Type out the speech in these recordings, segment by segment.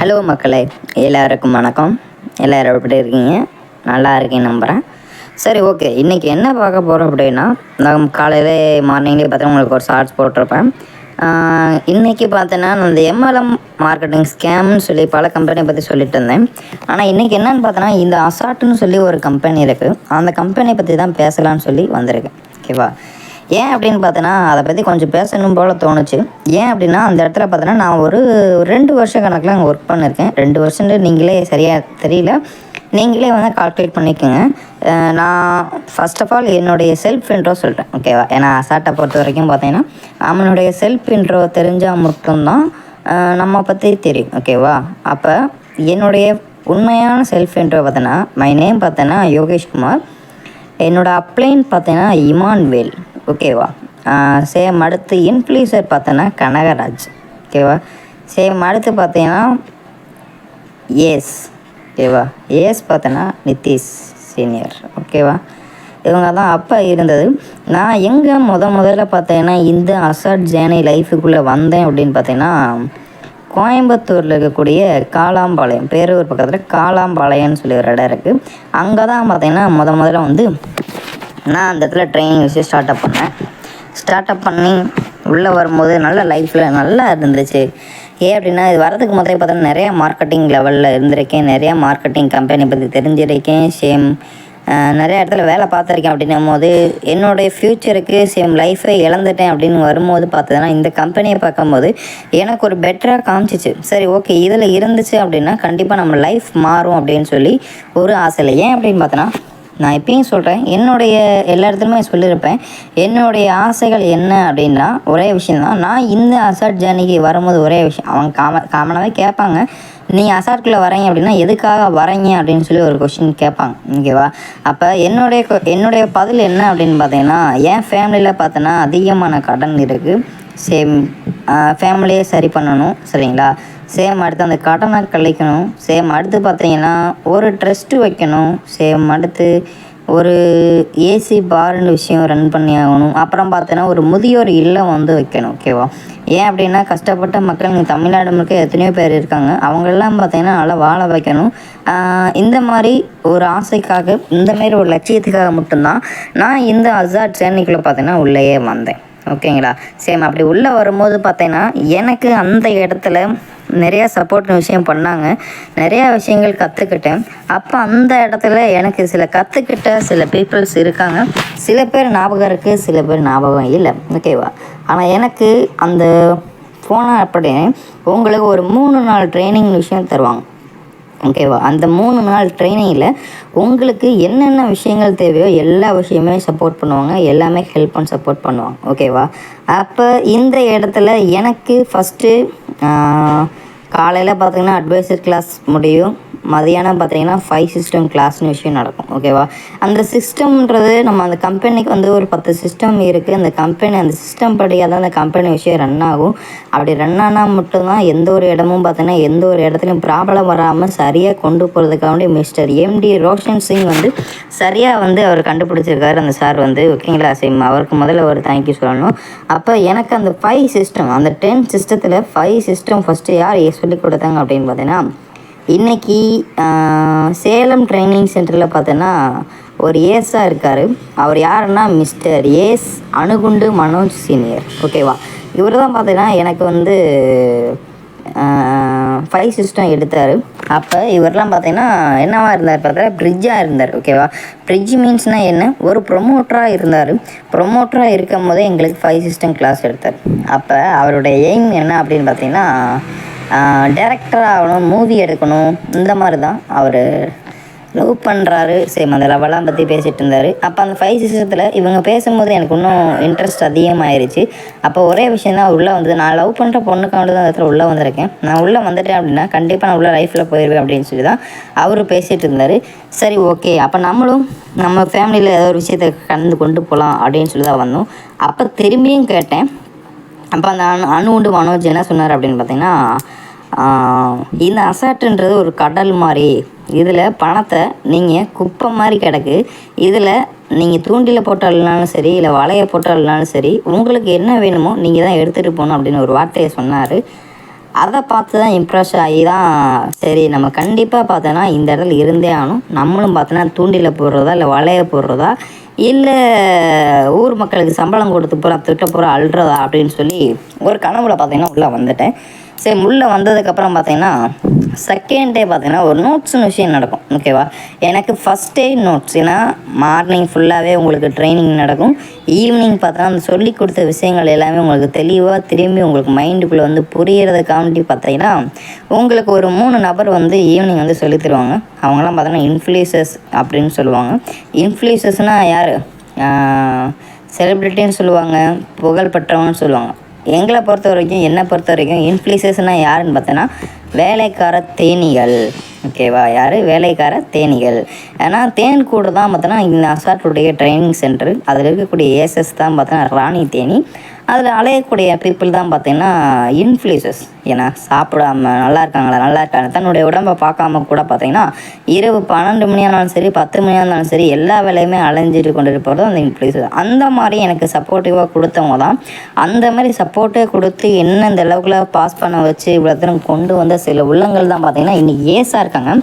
Hello மக்களே, எல்லாருக்கும் வணக்கம். எல்லோரும் எப்படி இருக்கீங்க? நல்லா இருக்கேன்னு நம்புகிறேன். சரி, ஓகே. இன்றைக்கி என்ன பார்க்க போகிறோம் அப்படின்னா, நான் காலையில் மார்னிங்லேயே பார்த்தீங்கன்னா உங்களுக்கு ஒரு ஷார்ட்ஸ் போட்டிருப்பேன். இன்றைக்கி பார்த்தீங்கன்னா நான் இந்த எம்எல்எம் மார்க்கெட்டிங் ஸ்கேம்னு சொல்லி பல கம்பெனியை பற்றி சொல்லிட்டு இருந்தேன். ஆனால் இன்றைக்கி என்னென்னு பார்த்தோன்னா, இந்த அசால்ட்டுன்னு சொல்லி ஒரு கம்பெனி இருக்குது. அந்த கம்பெனியை பற்றி தான் பேசலான்னு சொல்லி வந்திருக்கேன். ஓகேவா? ஏன் அப்படின்னு பார்த்தோன்னா, அதை பற்றி கொஞ்சம் பேசணும் போல் தோணுச்சு. ஏன் அப்படின்னா, அந்த இடத்துல பார்த்தோன்னா நான் ஒரு 2 வருஷ கணக்கில் அங்கே ஒர்க் பண்ணியிருக்கேன். 2 வருஷம்னு நீங்களே சரியாக தெரியல, நீங்களே வந்து கால்குலேட் பண்ணிக்கோங்க. நான் ஃபர்ஸ்ட் ஆஃப் ஆல் என்னுடைய செல்ஃப் இன்ட்ரோ சொல்கிறேன். ஓகேவா? ஏன்னா அசால்ட்டை பொறுத்த வரைக்கும் பார்த்தீங்கன்னா, அவனுடைய செல்ஃப் இன்ட்ரோ தெரிஞ்சால் மட்டும்தான் நம்ம பற்றி தெரியும். ஓகேவா? அப்போ என்னுடைய உண்மையான செல்ஃப் இன்ட்ரோ பார்த்தோன்னா, மை நேம் பார்த்தோன்னா யோகேஷ்குமார். என்னோடய அப்ளைன் பார்த்தீங்கன்னா இமான்வேல். ஓகேவா? சேம் அடுத்து இன்ஃப்ளூயன்சர் பார்த்தோன்னா கனகராஜ். ஓகேவா? சேம் அடுத்து பார்த்தீங்கன்னா ஏஸ். ஓகேவா? ஏஸ் பார்த்தோன்னா நிதிஷ் சீனியர். ஓகேவா? இவங்க தான் அப்போ இருந்தது. நான் எங்கே முதல்ல பார்த்தீங்கன்னா இந்த அசால்ட் ஜேர்னி லைஃபுக்குள்ளே வந்தேன் அப்படின்னு பார்த்தீங்கன்னா, கோயம்புத்தூரில் இருக்கக்கூடிய காளாம்பாளையம், பேரூர் பக்கத்தில் காளாம்பாளையம்னு சொல்லி ஒரு இடம் இருக்குது. அங்கே தான் பார்த்தீங்கன்னா முதல்ல வந்து நான் அந்த இடத்துல ட்ரைனிங் வச்சு ஸ்டார்ட் அப் பண்ணி உள்ளே வரும்போது நல்ல லைஃப்பில் நல்லா இருந்துச்சு. ஏன் அப்படின்னா, இது வரதுக்கு முதல்ல பார்த்தோன்னா நிறையா மார்க்கெட்டிங் லெவலில் இருந்திருக்கேன், நிறையா மார்க்கெட்டிங் கம்பெனி பற்றி தெரிஞ்சிருக்கேன், நிறைய இடத்துல வேலை பார்த்துருக்கேன். அப்படின்னும் போது என்னுடைய ஃப்யூச்சருக்கு லைஃபை இழந்துட்டேன் அப்படின்னு வரும்போது பார்த்ததுன்னா, இந்த கம்பெனியை பார்க்கும்போது எனக்கு ஒரு பெட்டராக காமிச்சிச்சு. சரி, ஓகே, இதில் இருந்துச்சு அப்படின்னா கண்டிப்பாக நம்ம லைஃப் மாறும் அப்படின்னு சொல்லி ஒரு ஆசையில். ஏன் அப்படின்னு பார்த்தோன்னா, நான் இப்பயும் சொல்கிறேன், என்னுடைய எல்லா இடத்துலையுமே சொல்லியிருப்பேன், என்னுடைய ஆசைகள் என்ன அப்படின்னா ஒரே விஷயந்தான். நான் இந்த அசால்ட் ஜேர்னிக்கு வரும்போது ஒரே விஷயம், அவங்க காமனாகவே கேட்பாங்க, நீ அசால்ட்டுக்குள்ளே வரீங்க அப்படின்னா எதுக்காக வரீங்க அப்படின்னு சொல்லி ஒரு கொஷின் கேட்பாங்க. ஓகேவா? அப்போ என்னுடைய பதில் என்ன அப்படின்னு பார்த்தீங்கன்னா, என் ஃபேமிலியில் பார்த்தோன்னா அதிகமான கடன் இருக்குது. ஃபேமிலியே சரி பண்ணணும். சரிங்களா? அடுத்து அந்த கடனை கழிக்கணும். அடுத்து பார்த்தீங்கன்னா ஒரு ட்ரஸ்ட்டு வைக்கணும். அடுத்து ஒரு ஏசி பார்னு விஷயம் ரன் பண்ணி ஆகணும். அப்புறம் பார்த்தீங்கன்னா ஒரு முதியோர் இல்லம் வந்து வைக்கணும். ஓகேவா? ஏன் அப்படின்னா, கஷ்டப்பட்ட மக்கள் இங்கே தமிழ்நாடு முழுக்க எத்தனையோ பேர் இருக்காங்க. அவங்களெல்லாம் பார்த்தீங்கன்னா நல்லா வாழ வைக்கணும். இந்த மாதிரி ஒரு ஆசைக்காக, இந்தமாரி ஒரு லட்சியத்துக்காக மட்டும்தான் நான் இந்த அசால்ட் ஜேர்னிக்குள்ளே பார்த்தீங்கன்னா உள்ளேயே வந்தேன். ஓகேங்களா? அப்படி உள்ளே வரும்போது பார்த்தீங்கன்னா எனக்கு அந்த இடத்துல நிறையா சப்போர்ட் விஷயம் பண்ணாங்க, நிறையா விஷயங்கள் கற்றுக்கிட்டேன். அப்போ அந்த இடத்துல எனக்கு கற்றுக்கிட்ட சில பீப்புள்ஸ் இருக்காங்க. சில பேர் ஞாபகம் இருக்குது, சில பேர் ஞாபகம் இல்லை. ஓகேவா? ஆனால் எனக்கு அந்த போனால் அப்படின்னு உங்களுக்கு ஒரு 3 நாள் ட்ரைனிங் விஷயம் தருவாங்க. ஓகேவா? அந்த 3 நாள் ட்ரைனிங்கில் உங்களுக்கு என்னென்ன விஷயங்கள் தேவையோ எல்லா விஷயமே சப்போர்ட் பண்ணுவாங்க, எல்லாமே ஹெல்ப் அண்ட் சப்போர்ட் பண்ணுவாங்க. ஓகேவா? அப்போ இந்த இடத்துல எனக்கு ஃபஸ்ட்டு காலையில் பார்த்திங்கன்னா அட்வைசர் கிளாஸ் முடியும், மதியானம் பார்த்தீங்கன்னா 5 சிஸ்டம் கிளாஸ்னு விஷயம் நடக்கும். ஓகேவா? அந்த சிஸ்டம்ன்றது நம்ம அந்த கம்பெனிக்கு வந்து ஒரு 10 சிஸ்டம் இருக்குது. அந்த சிஸ்டம் படியாக தான் அந்த கம்பெனி விஷயம் ரன் ஆகும். அப்படி ரன் ஆனால் மட்டும்தான் எந்த ஒரு இடமும் பார்த்தீங்கன்னா எந்த ஒரு இடத்துலையும் ப்ராப்ளம் வராமல் சரியாக கொண்டு போகிறதுக்காக மிஸ்டர் எம்டி ரோஷன் சிங் வந்து சரியாக வந்து அவர் கண்டுபிடிச்சிருக்காரு அந்த சார் வந்து. ஓகேங்களா? அவருக்கு முதல்ல ஒரு தேங்க்யூ சொல்லணும். அப்போ எனக்கு அந்த 5 சிஸ்டம், அந்த 10 சிஸ்டத்தில் 5 சிஸ்டம் ஃபஸ்ட்டு யார் சொல்லிக் கொடுத்தாங்க அப்படின்னு பார்த்தீங்கன்னா, இன்றைக்கி சேலம் ட்ரைனிங் சென்டரில் பார்த்தோன்னா ஒரு ஏஸாக இருக்கார். அவர் யாருன்னா மிஸ்டர் ஏஸ் அணுகுண்டு மனோஜ் சீனியர். ஓகேவா? இவர் தான் பார்த்தீங்கன்னா எனக்கு வந்து 5 சிஸ்டம் எடுத்தார். அப்போ இவரெலாம் பார்த்தீங்கன்னா என்னவாக இருந்தார் பார்த்தா பிரிட்ஜாக இருந்தார். ஓகேவா? பிரிட்ஜ் மீன்ஸ்னால் என்ன? ஒரு ப்ரொமோட்டராக இருந்தார். ப்ரொமோட்டராக இருக்கும் போதே எங்களுக்கு 5 சிஸ்டம் கிளாஸ் எடுத்தார். அப்போ அவருடைய எய்ம் என்ன அப்படின்னு பார்த்தீங்கன்னா, டைரக்டர் ஆகணும், மூவி எடுக்கணும், இந்த மாதிரி தான் அவர் லவ் பண்ணுறாரு. அந்த லவ்வெல்லாம் பற்றி பேசிகிட்டு இருந்தார். அப்போ அந்த 5 சிஸ்டத்தில் இவங்க பேசும்போது எனக்கு இன்னும் இன்ட்ரெஸ்ட் அதிகமாகிருச்சு. அப்போ ஒரே விஷயம் தான் உள்ளே வந்து, நான் லவ் பண்ணுற பொண்ணுக்காண்டு தான் அந்த இடத்துல உள்ளே வந்திருக்கேன். நான் உள்ளே வந்துட்டேன் அப்படின்னா கண்டிப்பாக நான் உள்ள லைஃப்பில் போயிடுவேன் அப்படின்னு சொல்லி தான் அவர் பேசிகிட்டு இருந்தார். சரி, ஓகே, அப்போ நம்மளும் நம்ம ஃபேமிலியில் ஏதோ ஒரு விஷயத்தை கலந்து கொண்டு போகலாம் அப்படின்னு சொல்லி தான் வந்தோம். அப்போ திரும்பியும் கேட்டேன். அப்போ அந்த அணுகுண்டு மனோஜ் என்ன சொன்னார் அப்படின்னு பார்த்தீங்கன்னா, இந்த அசால்ட்டுன்றது ஒரு கடல் மாதிரி, இதில் பணத்தை நீங்கள் குப்பை மாதிரி கிடக்கு, இதில் நீங்கள் தூண்டில் போட்டாலும் சரி, இல்லை வலையை போட்டாலும் சரி, உங்களுக்கு என்ன வேணுமோ நீங்கள் தான் எடுத்துகிட்டு போகணும் அப்படின்னு ஒரு வார்த்தையை சொன்னார். அதை பார்த்து தான் இம்ப்ரெஸ் ஆகி தான் சரி நம்ம கண்டிப்பாக பார்த்தோன்னா இந்த இடத்துல இருந்தே ஆகணும், நம்மளும் பார்த்தோன்னா தூண்டில் போடுறதா இல்லை வலைய போடுறதா இல்லை ஊர் மக்களுக்கு சம்பளம் கொடுத்து போகிற திட்ட போகிற அழுறதா அப்படின்னு சொல்லி ஒரு கனவுல பார்த்தீங்கன்னா உள்ளே வந்துட்டேன். சரி உள்ளே வந்ததுக்கப்புறம் பார்த்தீங்கன்னா செகண்ட் டே பார்த்தீங்கன்னா ஒரு நோட்ஸ்னு விஷயம் நடக்கும். ஓகேவா, எனக்கு ஃபஸ்ட் டே நோட்ஸ், ஏன்னா மார்னிங் ஃபுல்லாகவே உங்களுக்கு ட்ரைனிங் நடக்கும், ஈவினிங் பார்த்தோன்னா அந்த சொல்லி கொடுத்த விஷயங்கள் எல்லாமே உங்களுக்கு தெளிவாக திரும்பி உங்களுக்கு மைண்டுக்குள்ளே வந்து புரியறதுக்காண்டி பார்த்தீங்கன்னா உங்களுக்கு ஒரு 3 நபர் வந்து ஈவினிங் வந்து சொல்லி தருவாங்க. அவங்களாம் பார்த்தோன்னா இன்ஃப்ளூயன்சர்ஸ் அப்படின்னு சொல்லுவாங்க. இன்ஃப்ளூயன்சர்ஸ்னால் யார், செலிப்ரிட்டின்னு சொல்லுவாங்க, புகழ்பெற்றவங்கன்னு சொல்லுவாங்க. எங்களை பொறுத்த வரைக்கும், என்னை பொறுத்த வரைக்கும் இன்ஃப்ளூயன்சர்ஸ்னால் யாருன்னு பார்த்தோன்னா வேலைக்கார தேனீகள். ஓகேவா, யார், வேலைக்கார தேனீகள். ஏன்னா தேன் கூட தான் பார்த்தோன்னா இந்த அசாட்டுடைய ட்ரைனிங் சென்டர், அதில் இருக்கக்கூடிய ஏஎஸ்எஸ் தான் பார்த்தோன்னா ராணி தேனி, அதில் அலையக்கூடிய பீப்புள் தான் பார்த்தீங்கன்னா இன்ஃப்ளூயன்சர்ஸ். ஏன்னா சாப்பிடாம நல்லா இருக்காங்க தன்னுடைய உடம்பை பார்க்காம கூட பார்த்தீங்கன்னா இரவு 12 மணி ஆனாலும் சரி 10 மணி ஆனாலும் சரி எல்லா வேலையுமே அலைஞ்சிட்டு கொண்டு இருப்பதும் அந்த இன்ஃப்ளூயன்சர். அந்த மாதிரி எனக்கு சப்போர்ட்டிவாக கொடுத்தவங்க தான். அந்த மாதிரி சப்போர்ட்டே கொடுத்து என்ன இந்த அளவுக்குள்ள பாஸ் பண்ண வச்சு இவ்வளோ தூரம் கொண்டு வந்த சில உள்ளங்கள் தான் பார்த்தீங்கன்னா இன்றைக்கி ஏஸாக இருக்காங்க.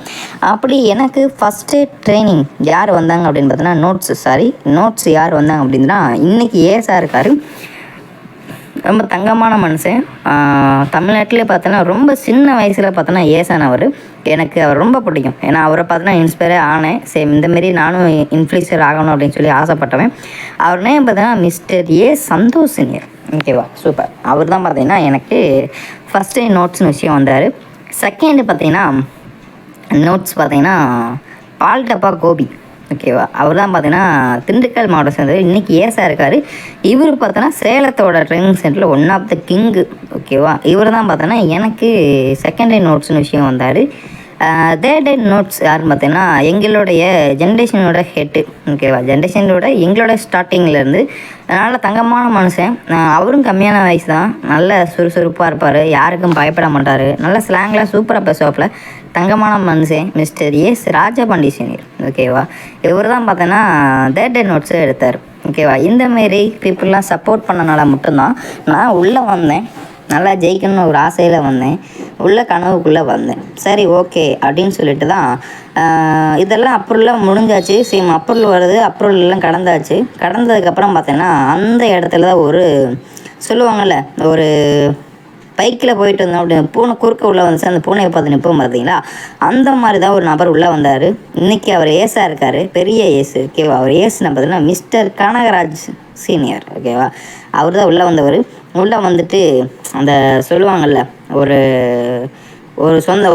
அப்படி எனக்கு ஃபஸ்ட்டு ட்ரைனிங் யார் வந்தாங்க அப்படின்னு பார்த்தீங்கன்னா நோட்ஸ் யார் வந்தாங்க அப்படின்னா இன்றைக்கி ஏஸாக இருக்கார். ரொம்ப தங்கமான மனுஷன். தமிழ்நாட்டிலே பார்த்தோன்னா ரொம்ப சின்ன வயசில் பார்த்தோன்னா ஏசானவர். எனக்கு அவர் ரொம்ப பிடிக்கும். ஏன்னா அவரை பார்த்தோன்னா இன்ஸ்பயரே ஆனேன். சேம் இந்தமாரி நானும் இன்ஃப்ளூயன்சர் ஆகணும் அப்படின்னு சொல்லி ஆசைப்பட்டவன். அவர் நேம் பார்த்தோன்னா மிஸ்டர் ஏ சந்தோஷ் சீனியர். ஓகேவா, சூப்பர். அவர் தான் பார்த்தீங்கன்னா எனக்கு ஃபஸ்ட்டு நோட்ஸ்னு விஷயம் வந்தார். செகண்டு பார்த்தீங்கன்னா நோட்ஸ் பார்த்தீங்கன்னா பால்டப்பா கோபி. ஓகேவா, அவர் தான் பார்த்தீங்கன்னா திண்டுக்கல் மாவட்டம் சேர்ந்தவர், இன்றைக்கி ஏஸாக இருக்கார். இவர் பார்த்தோன்னா சேலத்தோட ட்ரைனிங் சென்டரில் ஒன் ஆஃப் த கிங்கு. ஓகேவா, இவர் தான் பார்த்தோன்னா எனக்கு செகண்ட் டே நோட்ஸ்னு விஷயம் வந்தார். தேர்ட் டே நோட்ஸ் யாருன்னு பார்த்தீங்கன்னா எங்களுடைய ஜென்ரேஷனோட ஹெட்டு. ஓகேவா, ஜென்ரேஷனோட எங்களோட ஸ்டார்டிங்லேருந்து நல்ல தங்கமான மனுஷன். அவரும் கம்மியான வயசு தான், நல்ல சுறுசுறுப்பாக இருப்பார், யாருக்கும் பயப்பட மாட்டார், நல்ல ஸ்லாங்கில் சூப்பராக பேசுவாப்பில், தங்கமான மனுஷன் மிஸ்டர் எஸ் ராஜபாண்டி சீனியர். ஓகேவா, இவர் தான் பார்த்தோன்னா தேர்ட் டே நோட்ஸு எடுத்தார். ஓகேவா, இந்தமாரி பீப்புளெலாம் சப்போர்ட் பண்ணனால மட்டும்தான் நான் உள்ளே வந்தேன். நல்லா ஜெயிக்கணும்னு ஒரு ஆசையில் வந்தேன், உள்ள கனவுக்குள்ளே வந்தேன். சரி ஓகே அப்படின்னு சொல்லிட்டு தான் இதெல்லாம் அப்ரூவலாம் முடிஞ்சாச்சு. சேம் அப்ரூவல் வருது, அப்ரூவல் எல்லாம் கடந்ததுக்கப்புறம் பார்த்தீங்கன்னா அந்த இடத்துல தான் ஒரு சொல்லுவாங்கள்ல, ஒரு பைக்கில் போயிட்டு இருந்தோம் அப்படி பூனை குறுக்க உள்ளே வந்துச்சு, அந்த பூனையை பார்த்து நிற்போம் பார்த்தீங்களா, அந்த மாதிரி தான் ஒரு நபர் உள்ளே வந்தார். இன்றைக்கி அவர் ஏஸாக இருக்கார், பெரிய ஏஸு. ஓகேவா, அவர் ஏசுன்னு பார்த்தீங்கன்னா மிஸ்டர் கனகராஜ் சீனியர். ஓகேவா, அவர் தான் உள்ளே வந்தவர். உள்ளே வந்துட்டு அந்த சொல்லுவாங்கள்ல,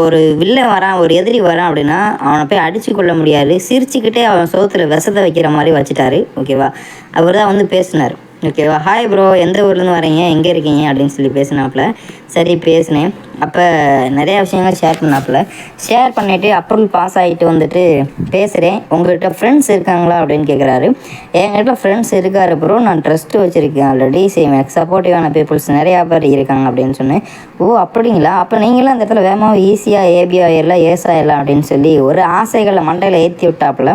ஒரு வில்லன் வரான், ஒரு எதிரி வரான் அப்படின்னா அவனை போய் அடித்து கொள்ள முடியாது, சிரிச்சுக்கிட்டே அவன் சோத்தில் விஷத்தை வைக்கிற மாதிரி வச்சுட்டாரு. ஓகேவா, அவர் தான் வந்து பேசினார். ஓகேவா, ஹாய் ப்ரோ, எந்த ஊர்லேருந்து வரீங்க, எங்கே இருக்கீங்க அப்படின்னு சொல்லி பேசினாப்புல. சரி பேசினேன். அப்போ நிறையா விஷயங்கள் ஷேர் பண்ணிவிட்டு அப்ரூவல் பாஸ் ஆகிட்டு வந்துட்டு பேசுகிறேன். உங்கள்கிட்ட ஃப்ரெண்ட்ஸ் இருக்காங்களா அப்படின்னு கேட்குறாரு. என்கிட்ட ஃப்ரெண்ட்ஸ் இருக்காரு ப்ரோ, நான் ட்ரஸ்ட்டு வச்சுருக்கேன் ஆல்ரெடி, சேம் எனக்கு சப்போர்ட்டிவான பீப்புள்ஸ் நிறையா பேர் இருக்காங்க அப்படின்னு சொன்னேன். ஓ அப்படிங்களா, அப்போ நீங்களும் அந்த இடத்துல வேகமாக ஈஸியாக ஏபி ஆயிடலாம், ஏஸ் ஆயிடலாம் அப்படின்னு சொல்லி ஒரு ஆசைகளை மண்டையில் ஏற்றி விட்டாப்புல.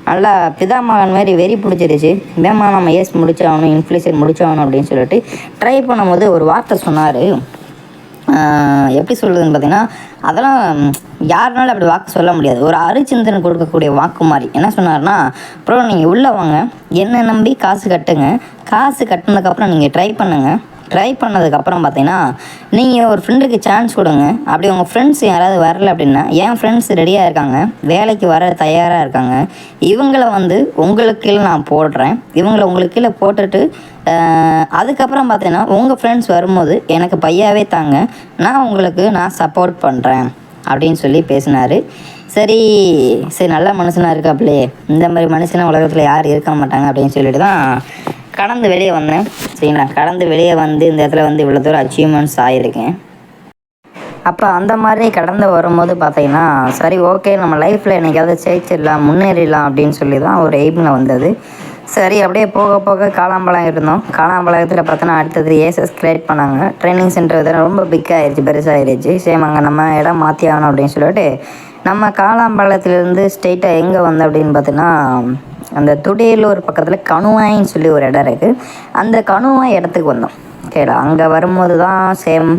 நல்லா பிதாமகன் மாதிரி வெறி பிடிச்சிருச்சு. வேமா நம்ம ஏஸ் முடிச்சாகணும், இன்ஃப்ளூயன்சர் முடிச்சாகணும் அப்படின்னு சொல்லிட்டு ட்ரை பண்ணும்போது ஒரு வார்த்தை சொன்னார். எப்படி சொல்லுதுன்னு பார்த்தீங்கன்னா, அதெல்லாம் யாருனாலும் அப்படி வாக்கு சொல்ல முடியாது, ஒரு அரிச்சிந்தனை கொடுக்கக்கூடிய வாக்கு மாதிரி. என்ன சொன்னார்னா, அப்புறம் நீங்கள் உள்ளே வாங்க, என்னை நம்பி காசு கட்டுங்க, காசு கட்டினதுக்கப்புறம் நீங்கள் ட்ரை பண்ணதுக்கப்புறம் பார்த்தீங்கன்னா நீங்கள் ஒரு ஃப்ரெண்டுக்கு சான்ஸ் கொடுங்க. அப்படி உங்கள் ஃப்ரெண்ட்ஸ் யாராவது வரல அப்படின்னா, என் ஃப்ரெண்ட்ஸ் ரெடியாக இருக்காங்க, வேலைக்கு வர தயாராக இருக்காங்க, இவங்களை வந்து உங்களுக்கு கீழே நான் போடுறேன், இவங்களை உங்களுக்கு கீழே போட்டுட்டு அதுக்கப்புறம் பார்த்தீங்கன்னா உங்கள் ஃப்ரெண்ட்ஸ் வரும்போது எனக்கு பையாவே தாங்க, நான் சப்போர்ட் பண்ணுறேன் அப்படின்னு சொல்லி பேசினார். சரி நல்ல மனுஷனாக இருக்காப்புலே, இந்த மாதிரி மனுஷனாக உலகத்தில் யார் இருக்க மாட்டாங்க அப்படின்னு சொல்லிட்டு தான் கடந்து வெளியே வந்தேன். சரிங்களா, கடந்து வெளியே வந்து இந்த இடத்துல வந்து இவ்வளோ தூரம் அச்சீவ்மெண்ட்ஸ் ஆகியிருக்கேன். அப்போ அந்த மாதிரி கடந்து வரும்போது பார்த்தீங்கன்னா சரி ஓகே, நம்ம லைஃப்பில் என்றைக்காவது ஜெயிச்சிடலாம், முன்னேறிடலாம் அப்படின்னு சொல்லி தான் ஒரு எய்மில் வந்தது. சரி அப்படியே போக போக காளாம்பழம் இருந்தோம். காளாம்பழத்தில் பார்த்தோன்னா அடுத்தது ஏஎஸ்எஸ் கிரியேட் பண்ணாங்க. ட்ரைனிங் சென்டர் ரொம்ப பிக்காகிடுச்சு, பெருசாகிடுச்சு. சேம் அங்கே நம்ம இடம் மாற்றி ஆகணும் அப்படின்னு சொல்லிட்டு நம்ம காளாம்பழத்துலேருந்து ஸ்ட்ரெயிட்டாக எங்கே வந்தோம் அப்படின்னு பார்த்தீங்கன்னா அந்த துடியலூர் பக்கத்தில் கணுவாயின்னு சொல்லி ஒரு இடம் இருக்குது. அந்த கணுவாய் இடத்துக்கு வந்தோம். ஓகேடா. அங்கே வரும்போது தான் சேம்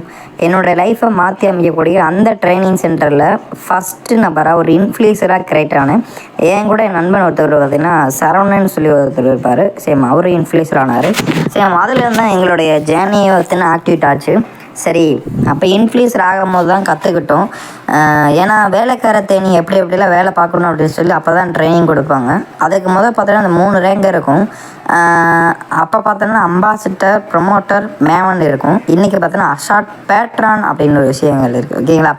என்னோடய லைஃப்பை மாற்றி அமைக்கக்கூடிய அந்த ட்ரைனிங் சென்டரில் ஃபஸ்ட்டு நபராக ஒரு இன்ஃப்ளூயன்சராக கிரியேட் ஆனேன். என் கூட என் நண்பன் ஒருத்தர் பார்த்திங்கன்னா சரவணன் சொல்லி ஒருத்தர் இருப்பார். சேம் அவர் இன்ஃப்ளூயன்சர் ஆனார். சேம் அதுலேருந்து தான் எங்களுடைய ஜேர்னியை பற்றின ஆக்டிவேட் ஆச்சு. சரி, அப்போ இன்ஃப்ளூயன்சர் ஆகும்போது தான் கற்றுக்கிட்டோம். ஏன்னா வேலைக்கார தேனி எப்படி எப்படிலாம் வேலை பார்க்கணும் அப்படின்னு சொல்லி அப்போ தான் ட்ரைனிங் கொடுப்பாங்க. அதுக்கு பார்த்தோன்னா அந்த 3 ரேங்க் இருக்கும். அப்போ பார்த்தோன்னா அம்பாசிடர், ப்ரொமோட்டர், மேவன் இருக்கும். இன்றைக்கி பார்த்தோன்னா அசாட் பேட்ரான் அப்படின்னு ஒரு விஷயங்கள் இருக்குது. ஓகேங்களா?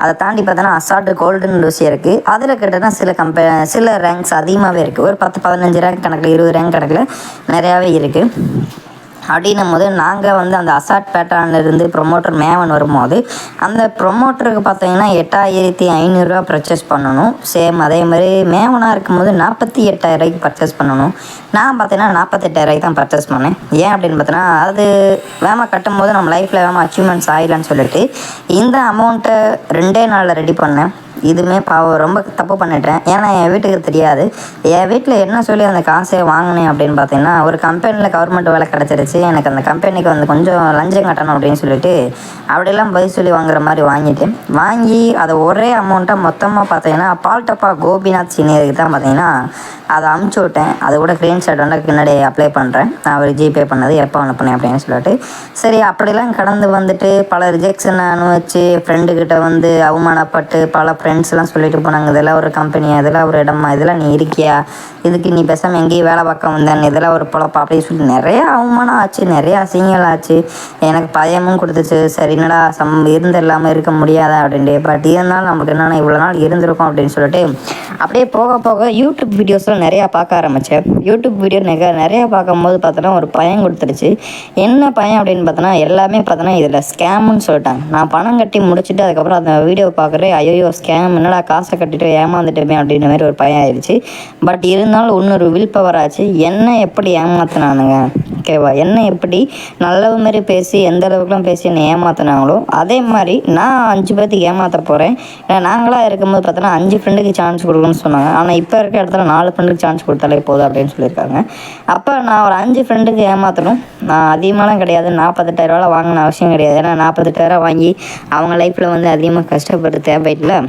அதை தாண்டி பார்த்தோன்னா அசாட் கோல்டுன்னு விஷயம் இருக்குது. அதில் கிட்டத்தட்ட சில ரேங்க்ஸ் அதிகமாகவே இருக்குது. ஒரு 10-15 ரேங்க் கணக்கில் 20 ரேங்க் கணக்கில் நிறையாவே இருக்குது. அப்படின்னும் போது நாங்கள் அந்த அசாட் பேட்டர்ன்லேருந்து ப்ரொமோட்டர் மேவன் வரும்போது அந்த ப்ரொமோட்டருக்கு பார்த்தீங்கன்னா 8500 பர்ச்சேஸ் பண்ணணும். சேம் அதே மாதிரி மேவனாக இருக்கும்போது 48,000 பர்ச்சேஸ் பண்ணணும். நான் பார்த்தீங்கன்னா 48,000 தான் பர்ச்சேஸ் பண்ணேன். ஏன் அப்படின்னு பார்த்தீங்கன்னா அது வேகமாக கட்டும்போது நம்ம லைஃப்பில் வேகமாக அச்சீவ்மெண்ட்ஸ் ஆகிடலான்னு சொல்லிட்டு இந்த அமௌண்ட்டை 2 நாளில் ரெடி பண்ணேன். இதுவுமே பாவம் ரொம்ப தப்பு பண்ணிட்டேன். ஏன்னா என் வீட்டுக்கு தெரியாது. என் வீட்டில் என்ன சொல்லி அந்த காசை வாங்கினேன் அப்படின்னு பார்த்தீங்கன்னா ஒரு கம்பெனியில் கவர்மெண்ட் வேலை கிடச்சிருச்சு. எனக்கு அந்த கம்பெனிக்கு கொஞ்சம் லஞ்சம் கட்டணும் அப்படின்னு சொல்லிட்டு அப்படியெல்லாம் பதில் சொல்லி வாங்குற மாதிரி வாங்கி அதை ஒரே அமௌண்ட்டாக மொத்தமாக பார்த்தீங்கன்னா பால்டப்பா கோபிநாத் சீனியருக்கு தான் பார்த்தீங்கன்னா அதை அமுச்சு விட்டேன். அது கூட ஸ்க்ரீன்ஷாட் பின்னாடி அப்ளை பண்ணுறேன். நான் அவர் ஜிபே பண்ணது எப்போ அனுப்புனேன் அப்படின்னு சொல்லிட்டு. சரி, அப்படிலாம் கடந்து வந்துட்டு பல ரிஜெக்ஷன் அனுபவிச்சு ஃப்ரெண்டுக்கிட்ட அவமானப்பட்டு பல ஃப்ரெண்ட்ஸ்லாம் சொல்லிட்டு போனாங்க, இதெல்லாம் ஒரு கம்பெனியா, இதெல்லாம் ஒரு இடமா, இதெல்லாம் நீ இருக்கியா, இதுக்கு நீ பேசாமல் எங்கேயும் வேலை பார்க்க வந்தேன், இதெல்லாம் ஒரு பொழப்பா அப்படின்னு சொல்லி நிறையா அவமானம் ஆச்சு, நிறையா அசிங்கங்கள் ஆச்சு. எனக்கு பயமும் கொடுத்துச்சு. சரி, என்னடா இருந்து இல்லாமல் இருக்க முடியாதா அப்படின்ட்டு. பட் இருந்தாலும் நமக்கு என்னென்னா இவ்வளோ நாள் இருந்திருக்கும் அப்படின்னு சொல்லிட்டு அப்படியே போக போக யூடியூப் வீடியோஸ்லாம் நிறையா பார்க்க ஆரம்பித்தேன். யூடியூப் வீடியோ நிறையா பார்க்கும்போது பார்த்தோன்னா ஒரு பயம் கொடுத்துருச்சு. என்ன பயம் அப்படின்னு பார்த்தோன்னா எல்லாமே பார்த்தோன்னா இதில் ஸ்கேம்னு சொல்லிட்டாங்க. நான் பணம் கட்டி முடிச்சுட்டு அதுக்கப்புறம் அந்த வீடியோ பார்க்குறேன், ஐயோ ஸ்கேம், என்னடா காசை கட்டிட்டு ஏமாந்துட்டோமே அப்படின்ற மாதிரி ஒரு பயம் ஆயிடுச்சு. பட் இருந்தாலும் இன்னொரு வில் பவர் ஆச்சு. என்ன எப்படி ஏமாத்தினானுங்க, ஓகேவா, என்ன எப்படி நல்லவு மாரி பேசி எந்த அளவுக்குலாம் பேசி என்னை ஏமாத்தினாங்களோ அதே மாதிரி நான் 5 பேர்த்துக்கு ஏமாற்ற போகிறேன். ஏன்னா நாங்களாக இருக்கும்போது பார்த்தோன்னா 5 ஃப்ரெண்டுக்கு சான்ஸ் கொடுக்கணும்னு சொன்னாங்க. ஆனால் இப்போ இருக்க இடத்துல 4 ஃப்ரெண்டுக்கு சான்ஸ் கொடுத்தாலே போதும் அப்படின்னு சொல்லியிருக்காங்க. அப்போ நான் ஒரு 5 ஃப்ரெண்டுக்கு ஏமாற்றணும். நான் அதிகமாகலாம் கிடையாது, 48,000 வாங்கின அவசியம் கிடையாது. ஏன்னா 48,000 வாங்கி அவங்க லைஃப்பில் அதிகமாக கஷ்டப்பட்டு தேவையில்லை.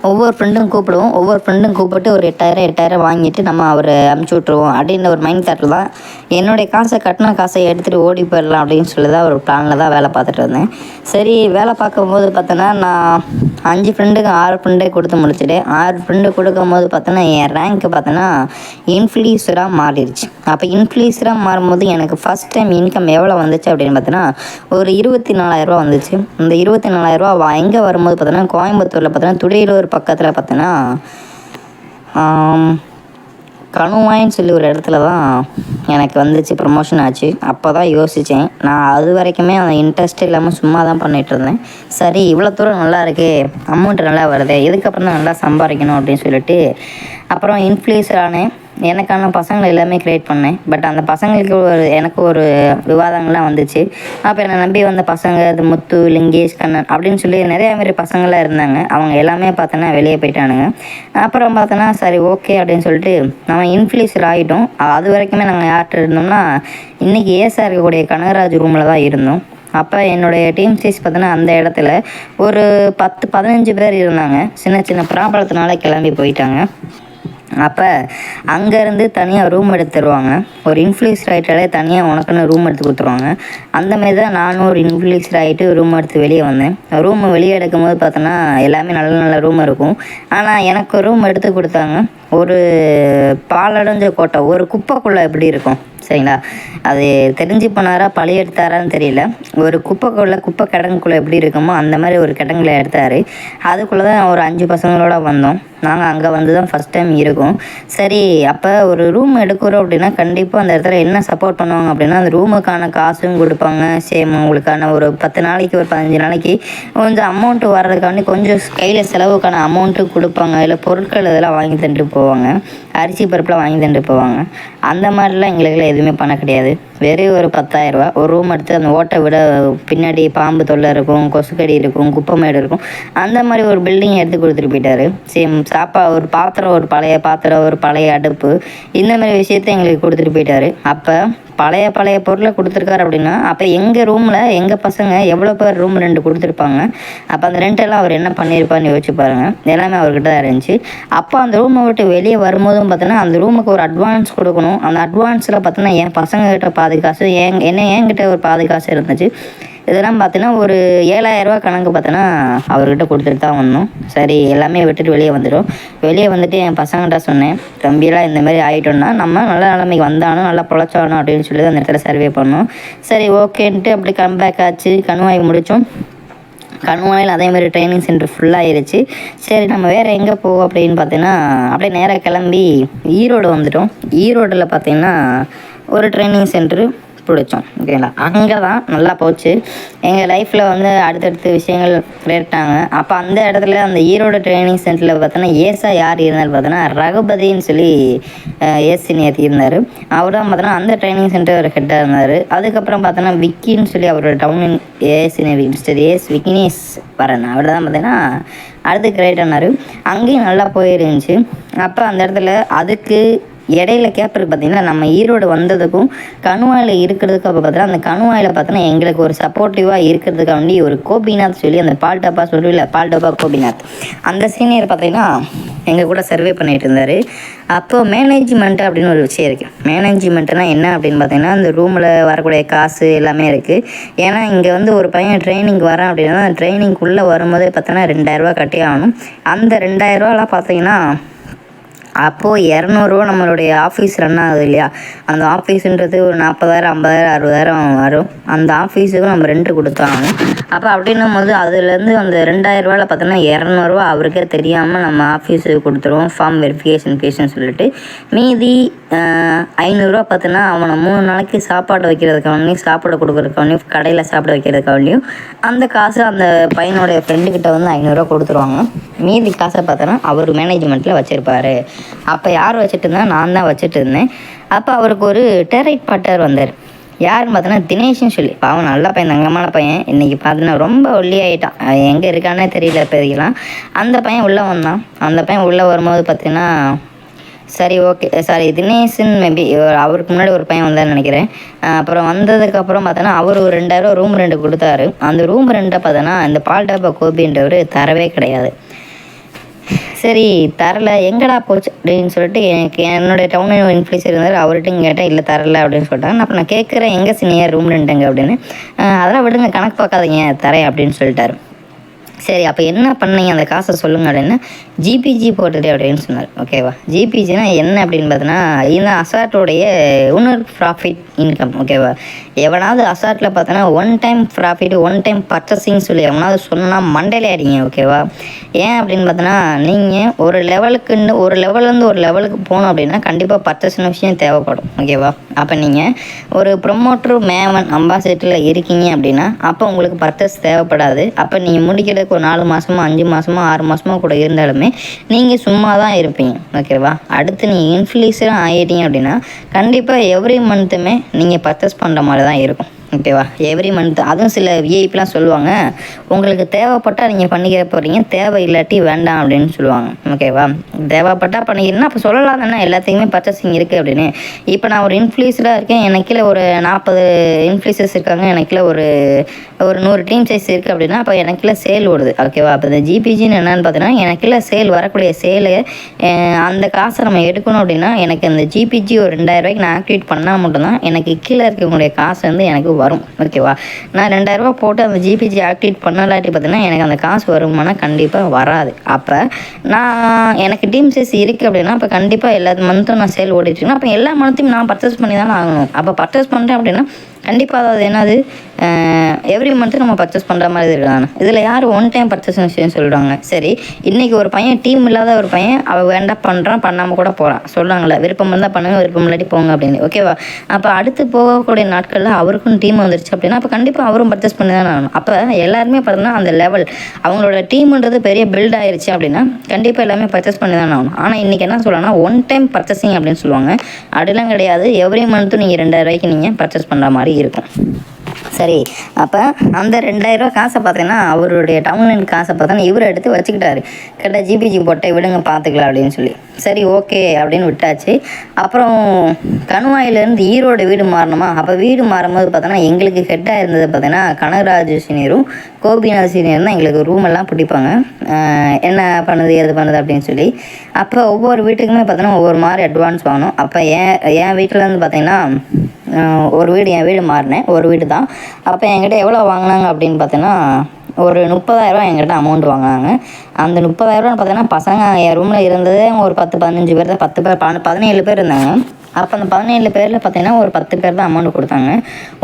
ஒவ்வொரு ஃப்ரெண்டும் கூப்பிட்டு ஒரு 8,000 வாங்கிட்டு நம்ம அவரை அமுச்சு விட்ருவோம் அப்படின்ற ஒரு மைண்ட் தாட்டில் தான் என்னுடைய காசை கட்டின காசை எடுத்துகிட்டு ஓடி போயிடலாம் அப்படின்னு சொல்லி தான் ஒரு பிளானில் தான் வேலை பார்த்துட்டு இருந்தேன். சரி, வேலை பார்க்கும்போது பார்த்தோன்னா நான் 5 ஃப்ரெண்டுக்கு 6 ஃப்ரெண்டே கொடுத்து முடிச்சுட்டு 6 ஃப்ரெண்டு கொடுக்கும்போது பார்த்தோன்னா என் ரேங்க்கு பார்த்தோன்னா இன்ஃப்ளூயன்சராக மாறிடுச்சு. அப்போ இன்ஃப்ளூயன்சராக மாறும்போது எனக்கு ஃபஸ்ட் டைம் இன்கம் எவ்வளோ வந்துச்சு அப்படின்னு பார்த்தோன்னா ஒரு 24,000 வந்துச்சு. இந்த 24,000 எங்கே வரும்போது பார்த்தோன்னா கோயம்புத்தூரில் பார்த்தோன்னா துடியலூர் பக்கத்தில் பார்த்தோன்னா கணுவாயின்னு சொல்லி ஒரு இடத்துல தான் எனக்கு வந்துச்சு, ப்ரமோஷன் ஆச்சு. அப்போ தான் யோசித்தேன். நான் அது வரைக்குமே அந்த இன்ட்ரெஸ்ட் இல்லாமல் சும்மா தான் பண்ணிகிட்டு இருந்தேன். சரி, இவ்வளோ தூரம் நல்லா இருக்கே, அமௌண்ட் நல்லா வருது, இதுக்கப்புறம் தான் நல்லா சம்பாதிக்கணும் அப்படின்னு சொல்லிட்டு அப்புறம் இன்ஃப்ளூயன்சர் ஆனேன். எனக்கான பசங்களை எல்லாமே க்ரியேட் பண்ணேன். பட் அந்த பசங்களுக்கு எனக்கு ஒரு விவாதங்கள்லாம் வந்துச்சு. அப்போ என்னை நம்பி வந்த பசங்க அது முத்து, லிங்கேஷ், கண்ணன் அப்படின்னு சொல்லி நிறையா மாரி பசங்களாம் இருந்தாங்க. அவங்க எல்லாமே பார்த்தோன்னா வெளியே போயிட்டானுங்க. அப்புறம் பார்த்தோன்னா சரி ஓகே அப்படின்னு சொல்லிட்டு நம்ம இன்ஃப்ளூயன்சர் ஆகிட்டோம். அது வரைக்குமே நாங்கள் யார்கிட்ட இருந்தோம்னா இன்றைக்கி ஏசாக இருக்கக்கூடிய கனகராஜ் ரூமில் தான் இருந்தோம். அப்போ என்னுடைய டீம் சைஸ் பார்த்தோன்னா அந்த இடத்துல ஒரு 10-15 பேர் இருந்தாங்க. சின்ன சின்ன ப்ராப்ளத்தினால கிளம்பி போயிட்டாங்க. அப்போ அங்கேருந்து தனியாக ரூம் எடுத்து தருவாங்க. ஒரு இன்ஃப்ளூயன்சர் ஆகிட்டாலே தனியாக உனக்குன்னு ரூம் எடுத்து கொடுத்துருவாங்க. அந்தமாரி தான் நானும் ஒரு இன்ஃப்ளூயன்சர் ஆகிட்டு ரூம் எடுத்து வெளியே வந்தேன். ரூம் வெளியே எடுக்கும்போது பார்த்தோன்னா எல்லாமே நல்ல நல்ல ரூம் இருக்கும். ஆனால் எனக்கு ரூம் எடுத்து கொடுத்தாங்க ஒரு பாலடைஞ்ச கோட்டை, ஒரு குப்பைக்குள்ளே எப்படி இருக்கும் சரிங்களா, அது தெரிஞ்சு போனாரா பழைய எடுத்தாரான்னு தெரியல. ஒரு குப்பை கிடங்குக்குள்ளே எப்படி இருக்குமோ அந்த மாதிரி ஒரு கிடங்குல எடுத்தார். அதுக்குள்ளே தான் ஒரு 5 பசங்களோட வந்தோம். நாங்கள் அங்கே வந்து தான் ஃபஸ்ட் டைம் இருக்கோம். சரி, அப்போ ஒரு ரூம் எடுக்கிறோம் அப்படின்னா கண்டிப்பாக அந்த இடத்துல என்ன சப்போர்ட் பண்ணுவாங்க அப்படின்னா அந்த ரூமுக்கான காசும் கொடுப்பாங்க. சேம் உங்களுக்கான ஒரு 10 நாளைக்கு ஒரு 15 நாளைக்கு கொஞ்சம் அமௌண்ட்டு வர்றதுக்காண்டி கொஞ்சம் கையில் செலவுக்கான அமௌண்ட்டு கொடுப்பாங்க. இல்லை பொருட்கள் இதெல்லாம் வாங்கி தந்துட்டு போவாங்க, அரிசி பருப்புலாம் வாங்கி தந்துட்டு போவாங்க. அந்த மாதிரிலாம் எங்களுக்குலாம் எதுவுமே பண்ண கிடையாது. வெறும் ஒரு 10,000 ஒரு ரூம் எடுத்து அந்த ஓட்டை விட பின்னாடி பாம்பு தொல்லை இருக்கும், கொசுக்கடி இருக்கும், குப்பைமேடு இருக்கும். அந்த மாதிரி ஒரு பில்டிங் எடுத்து கொடுத்துட்டு போயிட்டார். சேம் ஒரு பாத்திரம், ஒரு பழைய பாத்திரம், ஒரு பழைய அடுப்பு, இந்த மாதிரி விஷயத்த எங்களுக்கு கொடுத்துட்டு போயிட்டார். அப்போ பழைய பொருளை கொடுத்துருக்காரு அப்படின்னா, அப்போ எங்கள் ரூமில் எங்கள் பசங்க எவ்வளோ பேர் ரூம் ரெண்ட் கொடுத்துருப்பாங்க. அப்போ அந்த ரெண்டெல்லாம் அவர் என்ன பண்ணியிருப்பான்னு யோசிச்சு பாருங்கள். எல்லாமே அவர்கிட்ட தான் இருந்துச்சு. அப்போ அந்த ரூமை விட்டு வெளியே வரும்போதும் பார்த்தோன்னா அந்த ரூமுக்கு ஒரு அட்வான்ஸ் கொடுக்கணும். அந்த அட்வான்ஸில் பார்த்தோன்னா என் பசங்கக்கிட்ட பாதி காசு, என்கிட்ட ஒரு பாதி காசு இருந்துச்சு. இதெல்லாம் பார்த்தீங்கன்னா ஒரு 7,000 கணக்கு பார்த்தோன்னா அவர்கிட்ட கொடுத்துட்டு தான் வந்தோம். சரி எல்லாமே விட்டுட்டு வெளியே வந்துடும். வெளியே வந்துட்டு என் பசங்கள்கிட்ட சொன்னேன், தம்பியெல்லாம் இந்த மாதிரி ஆகிட்டோன்னா நம்ம நல்ல நிலைமைக்கு வந்தாலும் நல்லா பொழைச்சாகணும் அப்படின்னு சொல்லி அந்த இடத்துல சர்வே பண்ணோம். சரி ஓகேன்ட்டு அப்படி கம்பேக் ஆச்சு. கணுவாய் முடித்தோம். கணுவாயில் அதேமாதிரி ட்ரைனிங் சென்டர் ஃபுல்லாகிருச்சு. சரி நம்ம வேறு எங்கே போவோம் அப்படின்னு பார்த்தீங்கன்னா அப்படியே நேராக கிளம்பி ஈரோடு வந்துட்டோம். ஈரோடில் பார்த்திங்கன்னா ஒரு ட்ரைனிங் சென்டரு பிடிச்சோம். ஓகேங்களா, அங்கே தான் நல்லா போச்சு. எங்கள் லைஃப்பில் வந்து அடுத்தடுத்த விஷயங்கள் கேட்டாங்க. அப்போ அந்த இடத்துல அந்த ஈரோடு ட்ரைனிங் சென்டரில் பார்த்தோன்னா ஏசா யார் இருந்தார் பார்த்தோன்னா ரகுபதின்னு சொல்லி சீனியர் இருந்தார். அவர் தான் பார்த்தோன்னா அந்த ட்ரைனிங் சென்டர் ஹெட்டாக இருந்தார். அதுக்கப்புறம் பார்த்தோன்னா விக்கின்னு சொல்லி அவரோட டவுன் சீனியர் மிஸ்டர் விக்னேஷ் வரேன், அவர் தான் பார்த்தீங்கன்னா அடுத்து கிரேட் ஆனார். அங்கேயும் நல்லா போயிருந்துச்சு. அப்போ அந்த இடத்துல அதுக்கு இடையில கேப்பிருக்கு பார்த்தீங்கன்னா நம்ம ஈரோடு வந்ததுக்கும் கணுவாயில் இருக்கிறதுக்கும் அப்போ பார்த்தீங்கன்னா அந்த கணுவாயில் பார்த்தோன்னா எங்களுக்கு ஒரு சப்போர்ட்டிவாக இருக்கிறதுக்காக வேண்டி ஒரு கோபிநாத் சொல்லி அந்த பால்டப்பா சொல்லல பால்டப்பா கோபிநாத் அந்த சீனியர் பார்த்தீங்கன்னா எங்கள் கூட சர்வே பண்ணிகிட்டு இருந்தார். அப்போது மேனேஜ்மெண்ட் அப்படின்னு ஒரு விஷயம் இருக்குது. மேனேஜ்மெண்ட்னால் என்ன அப்படின்னு பார்த்தீங்கன்னா அந்த ரூமில் வரக்கூடிய காசு எல்லாமே இருக்குது. ஏன்னா இங்கே வந்து ஒரு பையன் ட்ரைனிங் வரான் அப்படின்னா அந்த ட்ரைனிங்குள்ளே வரும்போதே பார்த்தோன்னா 2,000 கட்டி ஆகணும். அந்த 2,000 பார்த்தீங்கன்னா அப்போது 200 நம்மளுடைய ஆஃபீஸ் ரன் ஆகுது இல்லையா, அந்த ஆஃபீஸுன்றது ஒரு 40,000 50,000 60,000 வரும். அந்த ஆஃபீஸுக்கும் நம்ம ரெண்ட் கொடுத்தாகணும். அப்போ அப்படின்னும் போது அதுலேருந்து அந்த 2,000 பார்த்தோன்னா 200 அவருக்கே தெரியாமல் நம்ம ஆஃபீஸுக்கு கொடுத்துருவோம். ஃபார்ம் வெரிஃபிகேஷன் ஃபீஸ்ன்னு சொல்லிட்டு மீதி 500 பார்த்தோன்னா அவனை 3 நாளைக்கு சாப்பாடு வைக்கிறதுக்காகவும் சாப்பாடு கொடுக்குறதுக்காகவும் கடையில் சாப்பிட வைக்கிறதுக்காகவும் அந்த காசு அந்த பையனுடைய ஃப்ரெண்டுக்கிட்ட வந்து 500 கொடுத்துருவாங்க. மீதி காசை பார்த்தோன்னா அவர் மேனேஜ்மெண்ட்டில் வச்சுருப்பார். அப்போ யார் வச்சுட்டு இருந்தா, நான் தான் வச்சுட்டு இருந்தேன். அப்போ அவருக்கு ஒரு டெரைட் பார்ட்னர் வந்தார். யாருன்னு பார்த்தோன்னா தினேஷ்னு சொல்லி. அவன் நல்ல பையன், தங்கமான பையன். இன்றைக்கி பார்த்தீங்கன்னா ரொம்ப ஒல்லி ஆகிட்டான். எங்கே இருக்கானே தெரியல இப்போதைக்கெல்லாம். அந்த பையன் உள்ளே வந்தான். அந்த பையன் உள்ளே வரும்போது பார்த்தீங்கன்னா சரி ஓகே தினேஷன் மேபி அவருக்கு முன்னாடி ஒரு பையன் வந்தான்னு நினைக்கிறேன். அப்புறம் வந்ததுக்கப்புறம் பார்த்தோன்னா அவர் ஒரு 2,000 ரூம் ரெண்ட் கொடுத்தாரு. அந்த ரூம் ரெண்ட்டை பார்த்தோன்னா இந்த பால்டாப்பா கோபின்றவர் தரவே கிடையாது. சரி தரலை, எங்கடா போச்சு அப்படின்னு சொல்லிட்டு என்னுடைய டவுன் இன்ஃப்ளூயன்சர் இருந்தார். அவர்கிட்டையும் கேட்டேன், இல்லை தரலை அப்படின்னு சொல்லிட்டாங்க. அப்போ நான் கேட்குறேன் எங்கே சீனியர் ரூம் ரெண்டுங்க அப்படின்னு. அதெல்லாம் விடுங்க, கணக்கு பார்க்காதீங்க, தரேன் அப்படின்னு சொல்லிட்டாரு. சரி அப்போ என்ன பண்ணீங்க, அந்த காசை சொல்லுங்கள் அப்படின்னு. ஜிபிஜி போட்டுட்டு அப்படின்னு சொன்னார். ஓகேவா, ஜிபிஜினா என்ன அப்படின்னு பார்த்தோன்னா இந்த அசார்ட்டோடைய இன்னொரு ப்ராஃபிட் இன்கம். ஓகேவா, எவனாவது அசார்ட்டில் பார்த்தோன்னா 1 டைம் ப்ராஃபிட் 1 டைம் பர்ச்சேசிங் சொல்லி எவனாவது சொன்னால் மண்டையிலே அடிங்க. ஓகேவா, ஏன் அப்படின்னு பார்த்தோன்னா நீங்கள் ஒரு லெவலுக்குன்னு ஒரு லெவல்லேருந்து ஒரு லெவலுக்கு போகணும் அப்படின்னா கண்டிப்பாக பர்ச்சேஸ்னு விஷயம் தேவைப்படும். ஓகேவா, அப்போ நீங்கள் ஒரு ப்ரொமோட்டர் மேவன் அம்பாசிடரில் இருக்கீங்க அப்படின்னா அப்போ உங்களுக்கு பர்ச்சேஸ் தேவைப்படாது. அப்போ நீங்கள் முடிக்கிறதுக்கு ஒரு 4 மாதமோ 5 மாதமோ 6 மாதமோ கூட இருந்தாலுமே நீங்கள் சும்மா தான் இருப்பீங்க. ஓகேவா, அடுத்து நீங்கள் இன்ஃப்ளூயன்சராக ஆகிட்டீங்க அப்படின்னா கண்டிப்பாக எவ்ரி மந்த்துமே நீங்கள் பர்ச்சேஸ் பண்ணுற மாதிரி தான் இருக்கும். ஓகேவா, எவ்ரி மந்த். அதுவும் சில விஐபிலாம் சொல்லுவாங்க, உங்களுக்கு தேவைப்பட்டால் நீங்கள் பண்ணிக்கிற போகிறீங்க, தேவை இல்லாட்டி வேண்டாம் அப்படின்னு சொல்லுவாங்க. ஓகேவா, தேவைப்பட்டால் பண்ணிக்கிறேன்னா அப்போ சொல்லலாம் தானே எல்லாத்துக்குமே பர்ச்சேசிங் இருக்குது அப்படின்னு. இப்போ நான் ஒரு இன்ஃப்ளூயன்சராக இருக்கேன், எனக்குள்ள ஒரு 40 இன்ஃப்ளூயன்சர்ஸ் இருக்காங்க, எனக்குள்ள ஒரு 100 டீம் சைஸ் இருக்குது அப்படின்னா அப்போ எனக்குள்ள சேல் ஓடுது. ஓகேவா, அப்போ இந்த ஜிபிஜின்னு என்னென்னு பார்த்தீங்கன்னா எனக்குள்ள சேல் வரக்கூடிய சேலை அந்த காசை நம்ம எடுக்கணும் அப்படின்னா எனக்கு அந்த ஜிபிஜி ஒரு 2,000 நான் ஆக்டிவேட் பண்ணால் மட்டும்தான் எனக்கு கீழே இருக்கக்கூடிய காசு வந்து எனக்கு வரும். ஓகேவா, நான் 2,000 போட்டு அந்த ஜிபிஜி ஆக்டிவேட் பண்ணலாட்டி பார்த்தீங்கன்னா எனக்கு அந்த காசு வருமானா கண்டிப்பாக வராது. அப்போ நான் எனக்கு டீம் சைஸ் இருக்குது அப்படின்னா அப்போ கண்டிப்பாக எல்லா மந்த்தும் நான் சேல் ஓடிட்டுருக்கேன். அப்போ எல்லா மந்த்தையும் நான் பர்ச்சேஸ் பண்ணி தானே ஆகணும். அப்போ பர்ச்சேஸ் பண்ணுறேன் அப்படின்னா கண்டிப்பாக அதாவது என்னது எவ்ரி மந்த்து நம்ம பர்ச்சேஸ் பண்ணுற மாதிரி இருக்காங்க. இதில் யார் ஒன் டைம் பர்ச்சேஸ் விஷயம் சொல்கிறாங்க. சரி, இன்றைக்கி ஒரு பையன் டீம் இல்லாத ஒரு பையன் அவள் வேண்டாம் பண்ணுறான், பண்ணாமல் கூட போகிறான். சொல்கிறாங்களே விருப்பம் இருந்தால் பண்ணுங்கள், விருப்பம் இல்லாட்டி போங்க அப்படின்னு. ஓகேவா? அப்போ அடுத்து போகக்கூடிய நாட்களில் அவருக்கும் டீம் வந்துருச்சு அப்படின்னா அப்போ கண்டிப்பாக அவரும் பர்ச்சேஸ் பண்ணி தான் ஆகணும். அப்போ எல்லாருமே பார்த்தோன்னா அந்த லெவல் அவங்களோட டீமுன்றது பெரிய பில்ட் ஆயிடுச்சு அப்படின்னா கண்டிப்பாக எல்லாமே பர்ச்சேஸ் பண்ணி தான் ஆகணும். ஆனால் இன்றைக்கி என்ன சொல்லலாம்னா ஒன் டைம் பர்ச்சேசிங் அப்படின்னு சொல்லுவாங்க. அப்படிலாம் கிடையாது. எவ்ரி மந்த்தும் நீங்கள் 2000 நீங்கள் பர்ச்சேஸ் பண்ணுற மாதிரி இருக்கும். சரி, அப்போ அந்த 2000 காசை பார்த்தீங்கன்னா அவருடைய டவுன் காசை பார்த்தோன்னா இவர் எடுத்து வச்சுக்கிட்டாரு. கேட்டால் ஜிபிஜி போட்டை விடுங்க பார்த்துக்கலாம் அப்படின்னு சொல்லி. சரி ஓகே அப்படின்னு விட்டாச்சு. அப்புறம் கணுவாயிலேருந்து ஈரோடு வீடு மாறணுமா. அப்போ வீடு மாறும்போது பார்த்தோன்னா எங்களுக்கு ஹெட்டாக இருந்தது பார்த்தீங்கன்னா கனகராஜ் சீனியரும் கோபிநாத் சீனியரும் தான் எங்களுக்கு ரூமெல்லாம் பிடிப்பாங்க. என்ன பண்ணுது எது பண்ணுது அப்படின்னு சொல்லி. அப்போ ஒவ்வொரு வீட்டுக்குமே பார்த்தோன்னா ஒவ்வொரு மாதிரி அட்வான்ஸ் வாங்கணும். அப்போ என் வீட்டில் வந்து பார்த்திங்கன்னா ஒரு வீடு என் வீடு மாறினேன், ஒரு வீடு தான். அப்போ என்கிட்ட எவ்வளோ வாங்கினாங்க அப்படின்னு பார்த்தீங்கன்னா ஒரு 30,000 என்கிட்ட அமௌண்ட் வாங்கினாங்க. அந்த 30,000 பார்த்தீங்கன்னா பசங்க என் ரூமில் இருந்தது ஒரு 10-15 பேர் தான், 10 பேர் 17 பேர் இருந்தாங்க. அப்போ அந்த 17 பேரில் பார்த்தீங்கன்னா ஒரு 10 பேர் தான் அமௌண்ட் கொடுத்தாங்க.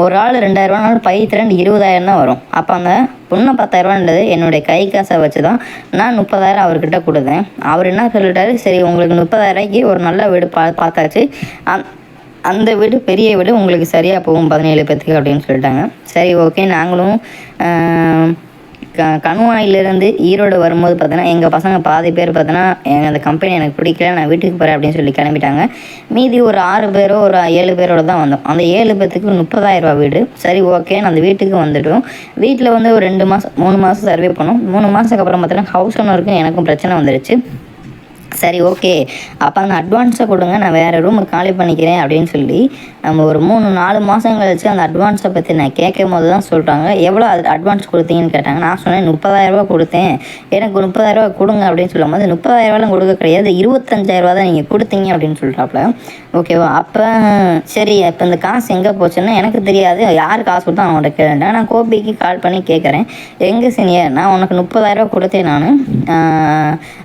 ஒரு ஆள் 2,000 பைத்திரண்டு 20,000 தான் வரும். அப்போ அந்த இன்னும் 10,000 என்னுடைய கை காசை வச்சு தான் நான் 30,000 அவர்கிட்ட கொடுத்தேன். அவர் என்ன சொல்லிட்டாரு, சரி உங்களுக்கு 30,000க்கு ஒரு நல்ல வீடு பார்த்தாச்சு, அந்த வீடு பெரிய வீடு உங்களுக்கு சரியாக போகும் 17 பேர்த்துக்கு அப்படின்னு சொல்லிட்டாங்க. சரி ஓகே, நாங்களும் கணுவாயிலிருந்து ஈரோடு வரும்போது பார்த்தோன்னா எங்கள் பசங்க பாதி பேர் பார்த்தோன்னா அந்த கம்பெனி எனக்கு பிடிக்கல, நான் வீட்டுக்கு போகிறேன் அப்படின்னு சொல்லி கிளம்பிட்டாங்க. மீதி ஒரு 6 பேரோ ஒரு 7 பேரோடு தான் வந்தோம். அந்த 7 பேர்த்துக்கு 30,000 வீடு. சரி ஓகே, நான் அந்த வீட்டுக்கு வந்துட்டோம். வீட்டில் வந்து ஒரு 2 மாதம் 3 மாதம் சர்வே பண்ணோம். 3 மாதத்துக்கு அப்புறம் பார்த்தோன்னா ஹவுஸ் ஓனருக்கும் எனக்கும் பிரச்சனை வந்துடுச்சு. சரி ஓகே, அப்போ அந்த அட்வான்ஸை கொடுங்க, நான் வேறு ரூமுக்கு காலி பண்ணிக்கிறேன் அப்படின்னு சொல்லி நம்ம ஒரு 3-4 மாதம் கழிச்சு அந்த அட்வான்ஸை பற்றி நான் கேட்கும் போது தான் சொல்கிறாங்க எவ்வளோ அட்வான்ஸ் கொடுத்தீங்கன்னு கேட்டாங்க. நான் சொன்னேன் 30,000 கொடுத்தேன், எனக்கு 30,000 கொடுங்க அப்படின்னு சொல்லும் போது 30,000 கொடுக்க கிடையாது, 25,000 தான் நீங்கள் கொடுத்தீங்க அப்படின்னு சொல்கிறாப்புல. ஓகேவா? அப்போ சரி, இப்போ இந்த காசு எங்கே போச்சுன்னா எனக்கு தெரியாது, யார் காசு கொடுத்தா அவன்கிட்ட கேட்டேன். நான் கோபிக்கு கால் பண்ணி கேட்குறேன், எங்கே சீனியர் நான் உனக்கு 30,000 கொடுத்தேன் நான்,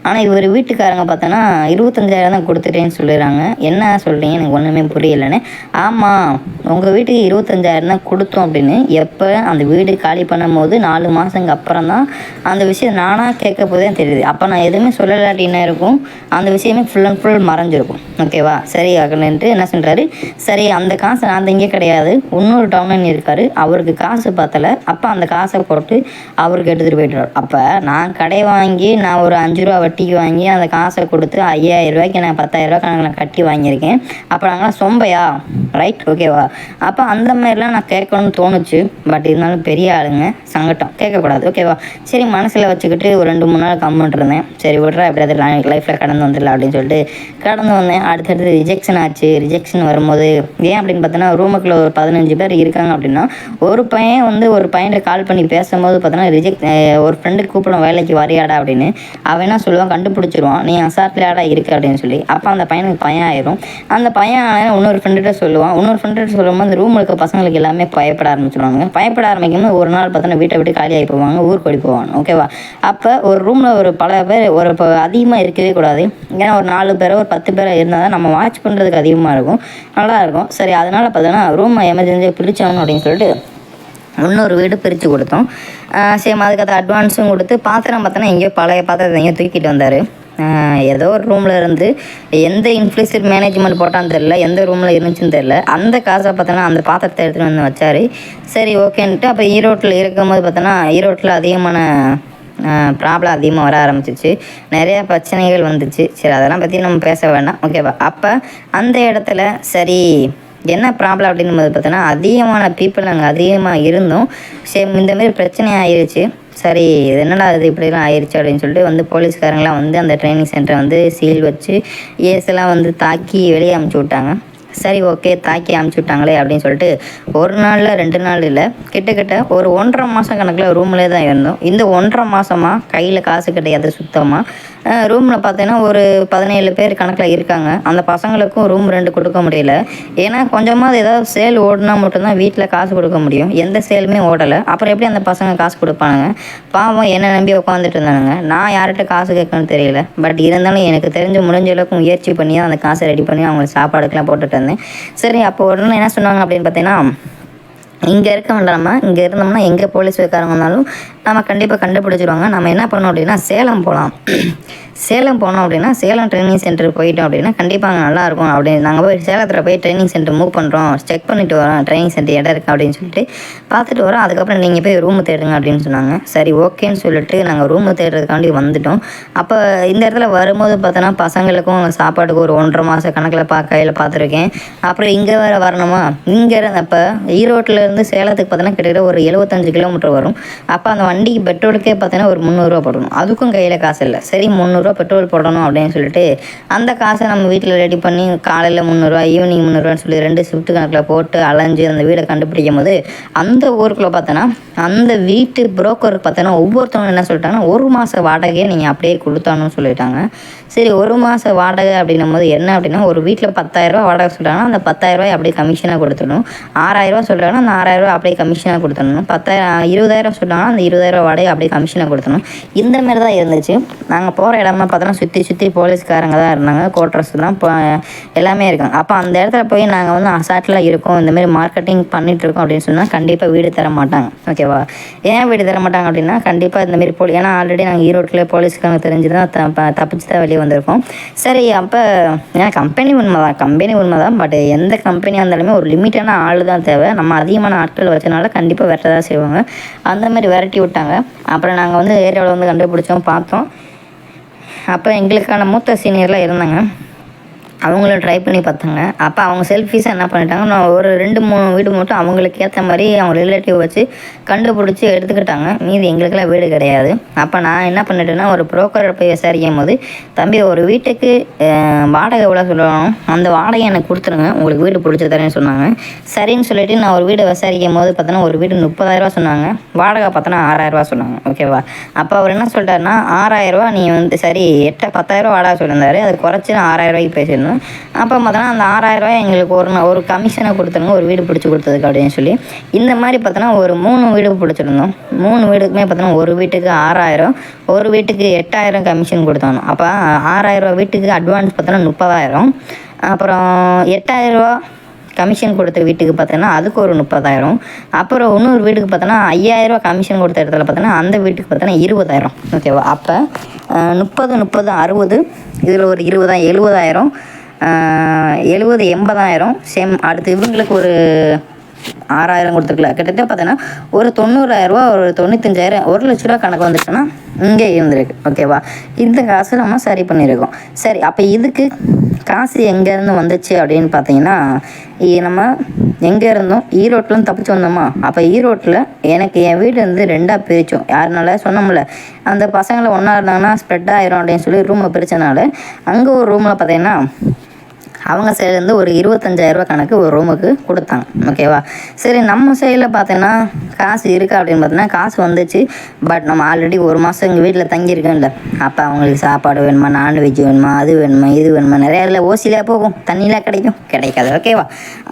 ஆனால் இவர் வீட்டுக்காரங்க பார்த்தோன்னா 25,000 தான் கொடுத்துட்டேன்னு சொல்லிடுறாங்க. என்ன சொல்கிறீங்க, எனக்கு ஒன்றுமே புரியலைன்னு. ஆமாம், உங்கள் வீட்டுக்கு 25,000 தான் கொடுத்தோம் அப்படின்னு எப்போ அந்த வீடு காலி பண்ணும் போது 4 மாதங்க அப்புறம் தான் அந்த விஷயம் நானாக கேட்க போதே தெரியுது. அப்போ நான் எதுவுமே சொல்லலாட்டி என்ன இருக்கும், அந்த விஷயமே ஃபுல் அண்ட் ஃபுல் மறைஞ்சிருக்கும். ஓகேவா? சரி ஆகணுன்ட்டு என்ன சொல்கிறாரு, சரி அந்த காசை நான் இங்கே கிடையாது, இன்னொரு டவுன் இருக்கார், அவருக்கு காசு பார்த்தலை, அப்போ அந்த காசை போட்டு அவருக்கு எடுத்துகிட்டு போய்ட்டுறாரு. அப்போ நான் கடை வாங்கி நான் ஒரு 5 ரூபா வட்டிக்கு வாங்கி அந்த காசை கொடுத்து 5,000 ரூபாய்க்கு நான் 10,000 கணக்கில் கட்டி வாங்கியிருக்கேன். அப்போ நாங்களாம் சொம்பையா, ரைட்? ஓகேவா? அப்போ அந்த மாதிரிலாம் நான் கேட்கணும்னு தோணுச்சு. பட் இருந்தாலும் பெரிய ஆளுங்க, சங்கட்டம், கேட்கக்கூடாது. ஓகேவா? சரி மனசில் வச்சுக்கிட்டு ஒரு 2-3 நாள் கம்மிட்டு இருந்தேன். சரி விட்றா, எப்படி அது லைஃப்பில் கடந்து வந்துடலாம் அப்படின்னு சொல்லிட்டு கடந்து வந்தேன். அடுத்தடுத்து ரிஜெக்ஷன் ஆச்சு. ரிஜெக்ஷன் வரும்போது ஏன் அப்படின்னு பார்த்தோன்னா ரூமுக்குள்ள ஒரு 15 பேர் இருக்காங்க அப்படின்னா ஒரு பையன் வந்து ஒரு பையன்கிட்ட கால் பண்ணி பேசும்போது பார்த்தோன்னா ஒரு ஃப்ரெண்டுக்கு கூப்பிடும் வேலைக்கு வரையாடா அப்படின்னு. அவன் என்ன சொல்லுவான், கண்டுபிடிச்சிருவான், நீ அசாட்லையாடா இருக்கு அப்படின்னு சொல்லி. அப்போ அந்த பையனுக்கு பையன் ஆயிரும். அந்த பையன் இன்னொரு ஃப்ரெண்டுகிட்ட சொல்லுவான். இன்னொரு ஃப்ரெண்டுகிட்ட சொல்லும்போது அந்த ரூமில் இருக்க பசங்களுக்கு எல்லாமே பயப்பட ஆரம்பிச்சிடுவாங்க. பயப்பட ஆரம்பிக்கும்போது ஒரு நாள் பார்த்தோன்னா வீட்டை விட்டு காலியாகி போவாங்க, ஊருக்கு ஓடி போவாங்க. ஓகேவா? அப்போ ஒரு ரூமில் ஒரு பல பேர் ஒரு அதிகமாக இருக்கவே கூடாது. ஏன்னா ஒரு 4 பேரோ ஒரு 10 பேரோ இருந்தால் தான் நம்ம வாட்ச் பண்ணுறதுக்கு அதிகமாக இருக்கும், நல்லாயிருக்கும். சரி, அதனால் பார்த்தோன்னா ரூமை எமர்ஜென்சியாக பிரித்தவணும் அப்படின்னு சொல்லிட்டு இன்னொரு வீடு பிரித்து கொடுத்தோம். சேம் அதுக்கு அட்வான்ஸும் கொடுத்து பாத்திரம் பார்த்தோன்னா எங்கேயோ பழைய பாத்திரத்தை எங்கேயோ தூக்கிட்டு வந்தார். ஏதோ ஒரு ரூமில் இருந்து எந்த இன்ஃப்ளூயன்சர் மேனேஜ்மெண்ட் போட்டான்னு தெரில, எந்த ரூமில் இருந்துச்சுன்னு தெரில, அந்த காசை பார்த்தோன்னா அந்த பாத்திரத்தை எடுத்துகிட்டு வந்து வச்சார். சரி ஓகேன்ட்டு அப்போ ஈரோட்டில் இருக்கும்போது பார்த்தோன்னா ஈரோட்டில் அதிகமான ப்ராப்ளம் அதிகமாக வர ஆரம்பிச்சிச்சு, நிறையா பிரச்சனைகள் வந்துச்சு. சரி, அதெல்லாம் பற்றி நம்ம பேச வேண்டாம். ஓகேவா? அப்போ அந்த இடத்துல சரி என்ன ப்ராப்ளம் அப்படின்னு பார்த்தோன்னா அதிகமான பீப்புள் அங்கே அதிகமாக இருந்தோம். சரி, இந்தமாரி பிரச்சனை ஆயிடுச்சு. சரி, இது என்னடா இது இப்படிலாம் ஆயிடுச்சு அப்படின்னு சொல்லிட்டு வந்து போலீஸ்காரங்களாம் வந்து அந்த ட்ரைனிங் சென்டரை வந்து சீல் வச்சு ஏசெல்லாம் வந்து தாக்கி வெளியே அமுச்சு விட்டாங்க. சரி ஓகே, தாக்கி அமுச்சு விட்டாங்களே அப்படின்னு சொல்லிட்டு ஒரு நாளில் 2 நாள் இல்லை, கிட்டத்தட்ட ஒரு 1.5 மாதம் கணக்கில் ரூம்லேயே தான் இருந்தோம். இந்த 1.5 மாதமாக கையில் காசு கிடையாது சுத்தமாக. ரூமில் பார்த்தீங்கன்னா ஒரு 17 பேர் கணக்கில் இருக்காங்க. அந்த பசங்களுக்கும் ரூம் 2 கொடுக்க முடியல. ஏன்னா கொஞ்சமாக ஏதாவது சேல் ஓடினா மட்டும்தான் வீட்டில் காசு கொடுக்க முடியும். எந்த சேலுமே ஓடலை. அப்புறம் எப்படி அந்த பசங்க காசு கொடுப்பானுங்க? பாவம் என்னை நம்பி உட்காந்துட்டு இருந்தானுங்க. நான் யார்கிட்ட காசு கேட்கணும்னு தெரியல. பட் இருந்தாலும் எனக்கு தெரிஞ்ச முடிஞ்ச அளவுக்கு முயற்சி பண்ணி தான் அந்த காசை ரெடி பண்ணி அவங்களுக்கு சாப்பாடுக்கெலாம் போட்டுட்டு இருந்தேன். சரி, அப்போ உடனே என்ன சொன்னாங்க அப்படின்னு பார்த்தீங்கன்னா இங்கே இருக்க வேண்டாமா, இங்கே இருந்தோம்னா எங்கே போலீஸ் வைக்காரங்க வந்தாலும் நம்ம கண்டிப்பாக கண்டுபிடிச்சிருவாங்க. நம்ம என்ன பண்ணோம் அப்படின்னா சேலம் போகலாம். சேலம் போனோம் அப்படின்னா சேலம் ட்ரைனிங் சென்டர் போயிட்டோம் அப்படின்னா கண்டிப்பாக அங்கே நல்லாயிருக்கும் அப்படின்னு நாங்கள் போய் சேலத்தில் போய் ட்ரைனிங் சென்டர் மூவ் பண்ணுறோம், செக் பண்ணிவிட்டு வரோம் ட்ரைனிங் சென்டர் இடம் இருக்குது அப்படின்னு சொல்லிட்டு பார்த்துட்டு வரோம். அதுக்கப்புறம் நீங்கள் போய் ரூமு தேடுங்க அப்படின்னு சொன்னாங்க. சரி ஓகேன்னு சொல்லிட்டு நாங்கள் ரூமு தேடுறதுக்காண்டி வந்துவிட்டோம். அப்போ இந்த இடத்துல வரும்போது பார்த்தோன்னா பசங்களுக்கும் சாப்பாட்டுக்கு ஒரு 1.5 மாத கணக்கில் கையில் பார்த்துருக்கேன். அப்புறம் இங்கே வேறு வரணுமா, இங்கே அப்போ ஈரோட்டிலேருந்து சேலத்துக்கு பார்த்தோன்னா கிட்டத்தட்ட ஒரு 75 கிலோமீட்டர் வரும். அப்போ அந்த வண்டிக்கு பெட்ரோலுக்கே பார்த்தோன்னா ஒரு 300 ரூபா போடணும். அதுக்கும் கையில் காசு இல்லை. சரி 300 பெட்ரோல் போடணும் அப்படின்னு சொல்லிட்டு அந்த காசை நம்ம வீட்டில் ரெடி பண்ணி காலையில் 300, ஈவினிங் 300 சொல்லி 2 ஷிஃப்ட் கணக்கில் போட்டு அலைஞ்சு அந்த வீடை கண்டுபிடிக்கும் போது அந்த ஊருக்குள்ளே பார்த்தோன்னா அந்த வீட்டு புரோக்கருக்கு பார்த்தோன்னா ஒவ்வொருத்தவங்க என்ன சொல்லிட்டாங்கன்னா 1 மாத வாடகையை நீங்கள் அப்படியே கொடுத்தானுன்னு சொல்லிட்டாங்க. சரி 1 மாத வாடகை அப்படின்னும் போது என்ன அப்படின்னா ஒரு வீட்டில் 10,000 வாடகை சொல்கிறாங்கன்னா அந்த 10,000 அப்படியே கமிஷனாக கொடுத்துடணும். 6,000 சொல்கிறாங்கன்னா அந்த 6,000 அப்படியே கமிஷனாக கொடுத்துடணும். 20,000 சொல்கிறாங்கன்னா அந்த 20,000 வாடகை அப்படியே கமிஷனாக கொடுத்துடணும். இந்த மாதிரி தான் இருந்துச்சு. நாங்கள் போகிற இடமா பார்த்தோன்னா சுற்றி போலீஸ்காரங்க தான் இருந்தாங்க, கோட்ரஸ் தான் எல்லாமே இருக்காங்க. அப்போ அந்த இடத்துல போய் நாங்கள் வந்து அசாட்டில் இருக்கோம், இந்தமாரி மார்க்கெட்டிங் பண்ணிகிட்ருக்கோம் அப்படின்னு சொன்னால் கண்டிப்பாக வீடு தர மாட்டாங்க. ஓகேவா? ஏன் வீடு தர மாட்டாங்க அப்படின்னா கண்டிப்பாக இந்தமாரி ஏன்னா ஆல்ரெடி நாங்கள் ஈரோட்டில் போலீஸ்காரங்க தெரிஞ்சு தான் தப்பிச்சு தான் வெளியே வந்திருக்கோம். சரி அப்போ ஏன்னா கம்பெனி உண்மை தான். பட் எந்த கம்பெனியாக இருந்தாலுமே ஒரு லிமிட்டான ஆள் தான் தேவை. நம்ம அதிகமான ஆட்கள் வச்சனால கண்டிப்பாக விரட்ட தான் செய்வாங்க. அந்தமாதிரி விரட்டி விட்டாங்க. அப்புறம் நாங்கள் வந்து ஏரியாவில் வந்து கண்டுபிடிச்சோம், பார்த்தோம். அப்போ எங்களுக்கான மூத்த சீனியர்லாம் இருந்தாங்க, அவங்களும் ட்ரை பண்ணி பார்த்தாங்க. அப்போ அவங்க செல்ஃபீஸாக என்ன பண்ணிட்டாங்க, நான் ஒரு 2-3 வீடு மட்டும் அவங்களுக்கு ஏற்ற மாதிரி அவங்க ரிலேட்டிவ் வச்சு கண்டுபிடிச்சி எடுத்துக்கிட்டாங்க. மீதி எங்களுக்கெல்லாம் வீடு கிடையாது. அப்போ நான் என்ன பண்ணிட்டேன்னா ஒரு புரோக்கரை போய் விசாரிக்கும் போது, தம்பி ஒரு வீட்டுக்கு வாடகை எவ்வளோ சொல்லணும், அந்த வாடகை எனக்கு கொடுத்துருங்க, உங்களுக்கு வீடு பிடிச்சி தரேன்னு சொன்னாங்க. சரின்னு சொல்லிவிட்டு நான் ஒரு வீடை விசாரிக்கும் போது பார்த்தோன்னா ஒரு வீடு 30,000 சொன்னாங்க, வாடகை பார்த்தோன்னா 6,000 சொன்னாங்க. ஓகேவா? அப்போ அவர் என்ன சொல்லிட்டாருன்னா 6,000 நீ வந்து சரி 10,000 வாடகை சொல்லியிருந்தாரு, அது குறைச்சி நான் 6,000 பேசியிருந்தேன். அப்போ பார்த்தோன்னா அந்த 6,000 எங்களுக்கு ஒரு கமிஷனை கொடுத்துருங்க ஒரு வீடு பிடிச்சி கொடுத்ததுக்கு அப்படின்னு சொல்லி இந்த மாதிரி பார்த்தோன்னா ஒரு 3 வீடு பிடிச்சிருந்தோம். 3 வீடுக்குமே பார்த்தோன்னா ஒரு வீட்டுக்கு 6,000, ஒரு வீட்டுக்கு 8,000 கமிஷன் கொடுத்தாங்க. அப்போ 6,000 வீட்டுக்கு அட்வான்ஸ் பார்த்தோன்னா 30,000, அப்புறம் 8,000 கமிஷன் கொடுத்த வீட்டுக்கு பார்த்தோன்னா அதுக்கு ஒரு 30,000, அப்புறம் இன்னொரு வீட்டுக்கு பார்த்தோன்னா 5,000 கமிஷன் கொடுத்த இடத்துல பார்த்தோன்னா அந்த வீட்டுக்கு பார்த்தோன்னா 20,000. ஓகேவா? அப்போ 30, 60 இதில் ஒரு 20, 70,000, 70, 80,000 சேம். அடுத்து இவங்களுக்கு ஒரு 6,000 கொடுத்துருக்கல, கிட்டத்தட்ட பார்த்தோன்னா ஒரு 90,000, ஒரு 95,000, 1,00,000 கணக்கு வந்துச்சுன்னா இங்கே இருந்திருக்கு. ஓகேவா? இந்த காசு நம்ம சரி பண்ணியிருக்கோம். சரி அப்போ இதுக்கு காசு எங்கேருந்து வந்துச்சு அப்படின்னு பார்த்தீங்கன்னா நம்ம எங்கே இருந்தோம், ஈரோட்டில் தப்பிச்சு வந்தோமா. அப்போ ஈரோட்டில் எனக்கு என் வீடு வந்து 2ஆக பிரித்தோம். யாருனால சொன்னோம்ல, அந்த பசங்களை ஒன்றா இருந்தாங்கன்னா ஸ்ப்ரெட் ஆயிரும் அப்படின்னு சொல்லி ரூமை பிரித்தனால அங்கே ஒரு ரூமில் பார்த்தீங்கன்னா அவங்க சைட்லேருந்து ஒரு 25,000 கணக்கு ஒரு ரூமுக்கு கொடுத்தாங்க. ஓகேவா? சரி நம்ம சைடில் பார்த்தோன்னா காசு இருக்கா அப்படின்னு பார்த்தோன்னா காசு வந்துச்சு. பட் நம்ம ஆல்ரெடி 1 மாதம் எங்கள் வீட்டில் தங்கியிருக்கோம்ல, அப்போ அவங்களுக்கு சாப்பாடு வேணுமா, நான்வெஜ் வேணுமா, அது வேணுமா, இது வேணுமா, நிறையா இல்லை ஓசியிலே போகும், தண்ணியில் கிடைக்காது. ஓகேவா?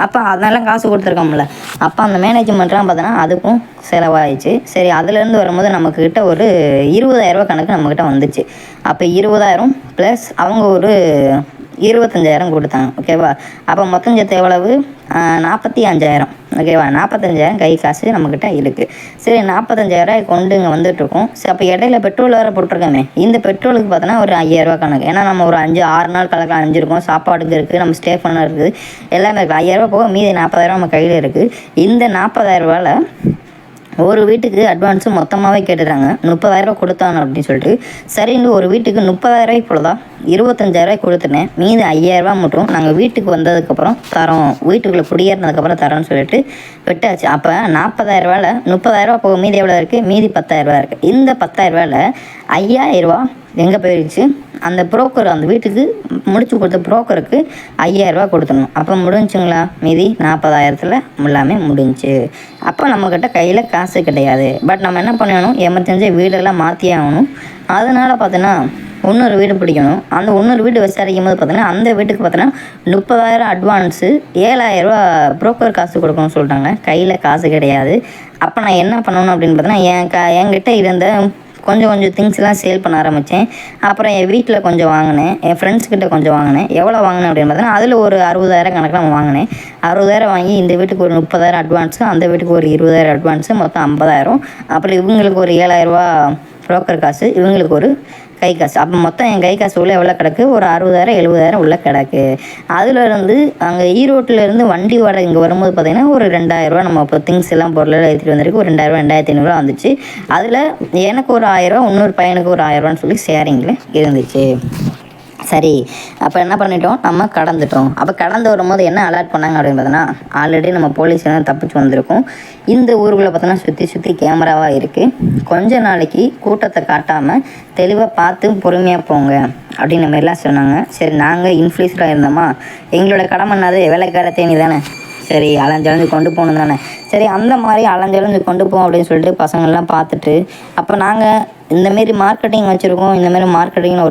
அப்போ அதெல்லாம் காசு கொடுத்துருக்கோம்ல, அப்போ அந்த மேனேஜ்மெண்ட்லாம் பார்த்தோன்னா அதுக்கும் செலவாயிடுச்சு. சரி அதுலேருந்து வரும்போது நம்மக்கிட்ட ஒரு 20,000 கணக்கு நம்மக்கிட்ட வந்துச்சு. அப்போ 20,000 ப்ளஸ் அவங்க ஒரு 25,000 கொடுத்தாங்க. ஓகேவா? அப்போ மொத்தம் சேர்த்து எவ்வளவு, 45,000. ஓகேவா? 45,000 கை காசு நம்மக்கிட்ட இருக்குது. சரி 45,000 கொண்டு இங்கே வந்துட்டுருக்கோம். சரி அப்போ இடையில பெட்ரோல் வேறு போட்டிருக்கோமே, இந்த பெட்ரோலுக்கு பார்த்தோன்னா ஒரு 5,000 கணக்கு. ஏன்னா நம்ம ஒரு 5-6 நாள் கணக்கில் அஞ்சிருக்கோம், சாப்பாடுக்கு இருக்குது, நம்ம ஸ்டே பண்ண இருக்குது, எல்லாமே இருக்குது. 5,000 போக மீதி 40,000 நம்ம கையில் இருக்குது. இந்த 40,000 ஒரு வீட்டுக்கு அட்வான்ஸு மொத்தமாகவே கேட்டுறாங்க, 30,000 கொடுத்தாங்க அப்படின்னு சொல்லிட்டு. சரின்னு ஒரு வீட்டுக்கு 30,000 போலதான் 25,000 கொடுத்துட்டேன். மீதி 5,000 மட்டும் நாங்கள் வீட்டுக்கு வந்ததுக்கப்புறம் தரோம், வீட்டுக்குள்ளே குடியேறினதுக்கப்புறம் தரோன்னு சொல்லிட்டு விட்டாச்சு. அப்போ 40,000 30,000 போக மீதி எவ்வளோ இருக்குது, மீதி 10,000 இருக்குது. இந்த 10,000 5,000 எங்கே போயிடுச்சு, அந்த புரோக்கர் அந்த வீட்டுக்கு முடிச்சு கொடுத்த புரோக்கருக்கு 5,000 கொடுத்துடணும். அப்போ முடிஞ்சுங்களா, மீதி 40,000 எல்லாமே முடிஞ்சு. அப்போ நம்மக்கிட்ட கையில் காசு கிடையாது. பட் நம்ம என்ன பண்ணணும், எமர்ஜென்சி வீடெல்லாம் மாற்றி ஆகணும். அதனால் பார்த்தோன்னா இன்னொரு வீடு பிடிக்கணும். அந்த இன்னொரு வீடு விசாரிக்கும் போது பார்த்தோன்னா அந்த வீட்டுக்கு பார்த்தோன்னா 30,000 அட்வான்ஸு, 7,000 புரோக்கர் காசு கொடுக்கணும்னு சொல்லிட்டாங்க. கையில் காசு கிடையாது. அப்போ நான் என்ன பண்ணணும் அப்படின்னு பார்த்தோன்னா என்கிட்ட இருந்த கொஞ்சம் கொஞ்சம் திங்ஸ்லாம் சேல் பண்ண ஆரம்பித்தேன். அப்புறம் என் வீட்டில் கொஞ்சம் வாங்கினேன், என் ஃப்ரெண்ட்ஸ்கிட்ட கொஞ்சம் வாங்கினேன். எவ்வளோ வாங்கினேன் அப்படின்னு பார்த்தீங்கன்னா, அதில் ஒரு 60,000 கணக்கில் வாங்கினேன். 60,000 வாங்கி இந்த வீட்டுக்கு ஒரு 30,000 அட்வான்ஸு, அந்த வீட்டுக்கு ஒரு 20,000 அட்வான்ஸு, மொத்தம் 50,000. அப்புறம் இவங்களுக்கு ஒரு 7,000 புரோக்கர் காசு, இவங்களுக்கு ஒரு கை காசு. அப்போ மொத்தம் என் கை காசு உள்ள எவ்வளோ கிடக்கு, ஒரு 60,000 70,000 உள்ள கிடக்கு. அதுலேருந்து அங்கே ஈரோட்டிலேருந்து வண்டி வாடகை இங்கே வரும்போது பார்த்திங்கன்னா ஒரு 2,000 நம்ம இப்போ திங்ஸ் எல்லாம் பொருளெல்லாம் ஏற்றிட்டு வந்திருக்கு. ஒரு 2,000 2,500 வந்துச்சு. அதில் எனக்கு ஒரு 1,000, இன்னொரு பையனுக்கு ஒரு 1,000 சொல்லி ஷேரிங்கில் இருந்துச்சு. சரி, அப்போ என்ன பண்ணிட்டோம், நம்ம கடந்துட்டோம். அப்போ கடந்து வரும்போது என்ன அலர்ட் பண்ணாங்க அப்படின்னு பார்த்தோன்னா, ஆல்ரெடி நம்ம போலீஸ்லாம் தப்பிச்சு வந்திருக்கோம். இந்த ஊருக்குள்ளே பார்த்தோன்னா சுற்றி கேமராவாக இருக்குது. கொஞ்ச நாளைக்கு கூட்டத்தை காட்டாமல் தெளிவாக பார்த்து பொறுமையாக போங்க அப்படின்ற மாதிரிலாம் சொன்னாங்க. சரி, நாங்கள் இன்ஃப்ளூயன்ஸராக இருந்தோமா, எங்களோட கடமை என்னது, வேலைக்கார தேனி தானே, சரி அலைஞ்சலைஞ்சு கொண்டு போகணும் தானே, சரி அந்த மாதிரி அலைஞ்சலைஞ்சு கொண்டு போவோம் அப்படின்னு சொல்லிட்டு பசங்கள்லாம் பார்த்துட்டு, அப்போ நாங்கள் இந்தமாரி மார்க்கெட்டிங் வச்சுருக்கோம், இந்தமாரி மார்க்கெட்டிங்கில்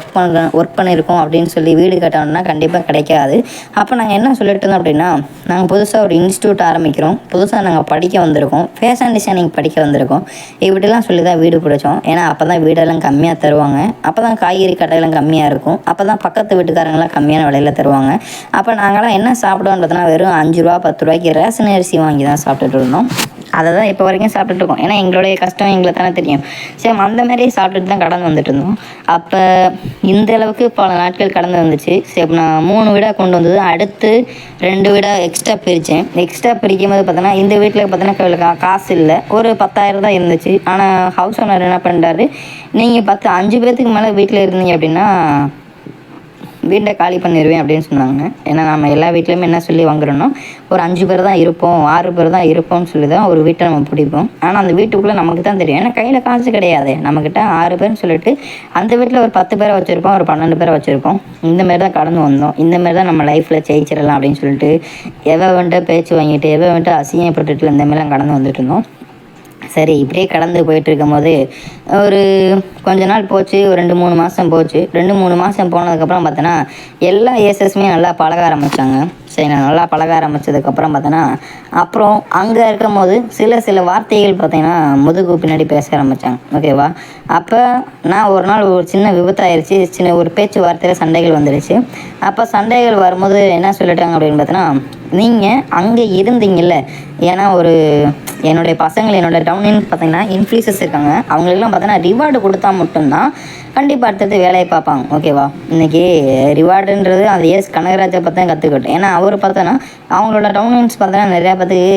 ஒர்க் பண்ணியிருக்கோம் அப்படின்னு சொல்லி வீடு கட்டணும்னா கண்டிப்பாக கிடைக்காது. அப்போ நாங்கள் என்ன சொல்லிட்டு இருந்தோம் அப்படின்னா, நாங்கள் புதுசாக ஒரு இன்ஸ்டியூட் ஆரம்பிக்கிறோம், புதுசாக நாங்கள் படிக்க வந்திருக்கோம், ஃபேஷன் டிசைனிங் படிக்க வந்திருக்கோம், இப்படிலாம் சொல்லி தான் வீடு பிடிச்சோம். ஏன்னா அப்போ தான் வீடெல்லாம் கம்மியாக தருவாங்க, அப்போ தான் காய்கறி கடையெல்லாம் கம்மியாக இருக்கும், அப்போ தான் பக்கத்து வீட்டுக்காரங்களாம் கம்மியான விலையில் தருவாங்க. அப்போ நாங்களாம் என்ன சாப்பிடுவோன்னு பார்த்தோன்னா, வெறும் 5 ரூபா 10 ரூபாய்க்கு ரேஷன் அரிசி வாங்கி தான் சாப்பிட்டுட்டு இருந்தோம். அதை தான் இப்போ வரைக்கும் சாப்பிட்டுட்டு இருக்கோம். ஏன்னா எங்களுடைய கஷ்டம் எங்களுக்கு தானே தெரியும். சரி, அந்த மாதிரி சாப்பிட்டுட்டு தான் கடந்து வந்துட்டு இருந்தோம். அப்போ இந்த அளவுக்கு பல நாட்கள் கடந்து வந்துச்சு. சரி, நான் 3 வீடாக கொண்டு வந்தது. அடுத்து 2 வீடாக எக்ஸ்ட்ரா பிரித்தேன். எக்ஸ்ட்ரா பிரிக்கும் போது பார்த்தோன்னா, இந்த வீட்டில் பார்த்தோன்னா காசு இல்லை, ஒரு 10,000 தான் இருந்துச்சு. ஆனால் ஹவுஸ் ஓனர் என்ன பண்ணுறாரு, நீங்கள் 5 பேர்த்துக்கு மேலே வீட்டில் இருந்தீங்க அப்படின்னா வீட்டை காலி பண்ணிடுவேன் அப்படின்னு சொன்னாங்க. ஏன்னா நம்ம எல்லா வீட்லேயுமே என்ன சொல்லி வாங்குறோன்னா, ஒரு 5 பேர் தான் இருப்போம், 6 பேர் தான் இருப்போம்னு சொல்லி தான் ஒரு வீட்டை நம்ம பிடிப்போம். ஆனால் அந்த வீட்டுக்குள்ளே நமக்கு தான் தெரியும், ஏன்னா கையில் காசு கிடையாது நம்மக்கிட்ட. 6 பேர்னு சொல்லிட்டு அந்த வீட்டில் ஒரு 10 பேரை வச்சுருப்போம், ஒரு 12 பேரை வச்சுருப்போம். இந்தமாரி தான் கடந்து வந்தோம். இந்தமாரி தான் நம்ம லைஃப்பில் ஜெயிச்சிடலாம் அப்படின்னு சொல்லிட்டு வந்துட்டு பேச்சு வாங்கிட்டு வந்துட்டு அசிங்கப்பட்டுட்டு இந்தமாரிலாம் கடந்து வந்துட்டு இருந்தோம். சரி, இப்படியே கடந்து போயிட்டுருக்கும் போது ஒரு கொஞ்ச நாள் போச்சு, ஒரு 2-3 மாதம் போச்சு. 2-3 மாதம் போனதுக்கப்புறம் பார்த்தோன்னா, எல்லா ஏசஸுமே நல்லா பழக ஆரம்பித்தாங்க. சரி, நான் நல்லா பழக ஆரம்பித்ததுக்கப்புறம் பார்த்தோன்னா, அப்புறம் அங்கே இருக்கும் போது சில வார்த்தைகள் பார்த்தீங்கன்னா முதுகு பின்னாடி பேச ஆரம்பித்தாங்க. ஓகேவா? அப்போ நான் ஒரு நாள் ஒரு சின்ன விபத்தாயிருச்சு, சின்ன ஒரு பேச்சுவார்த்தையில் சண்டைகள் வந்துடுச்சு. அப்போ சண்டைகள் வரும்போது என்ன சொல்லிட்டாங்க அப்படின்னு பார்த்தோன்னா, நீங்கள் அங்கே இருந்தீங்கல்ல, ஏன்னா என்னுடைய பசங்கள் என்னோட டவுனின்னு பார்த்தீங்கன்னா இன்ஃப்ளூயன்சர்ஸ் இருக்காங்க, அவங்களுக்குலாம் பார்த்தீங்கன்னா ரிவார்டு கொடுத்தா மட்டும்தான் கண்டிப்பாக அடுத்தது வேலையை பார்ப்பாங்க. ஓகேவா? இன்றைக்கி ரிவார்டுன்றது அது கனகராஜை பார்த்தா கற்றுக்கிட்டேன். ஏன்னா அவர் பார்த்தோன்னா அவங்களோட டவுனின்ஸ் பார்த்தோன்னா நிறையா பேத்துக்கு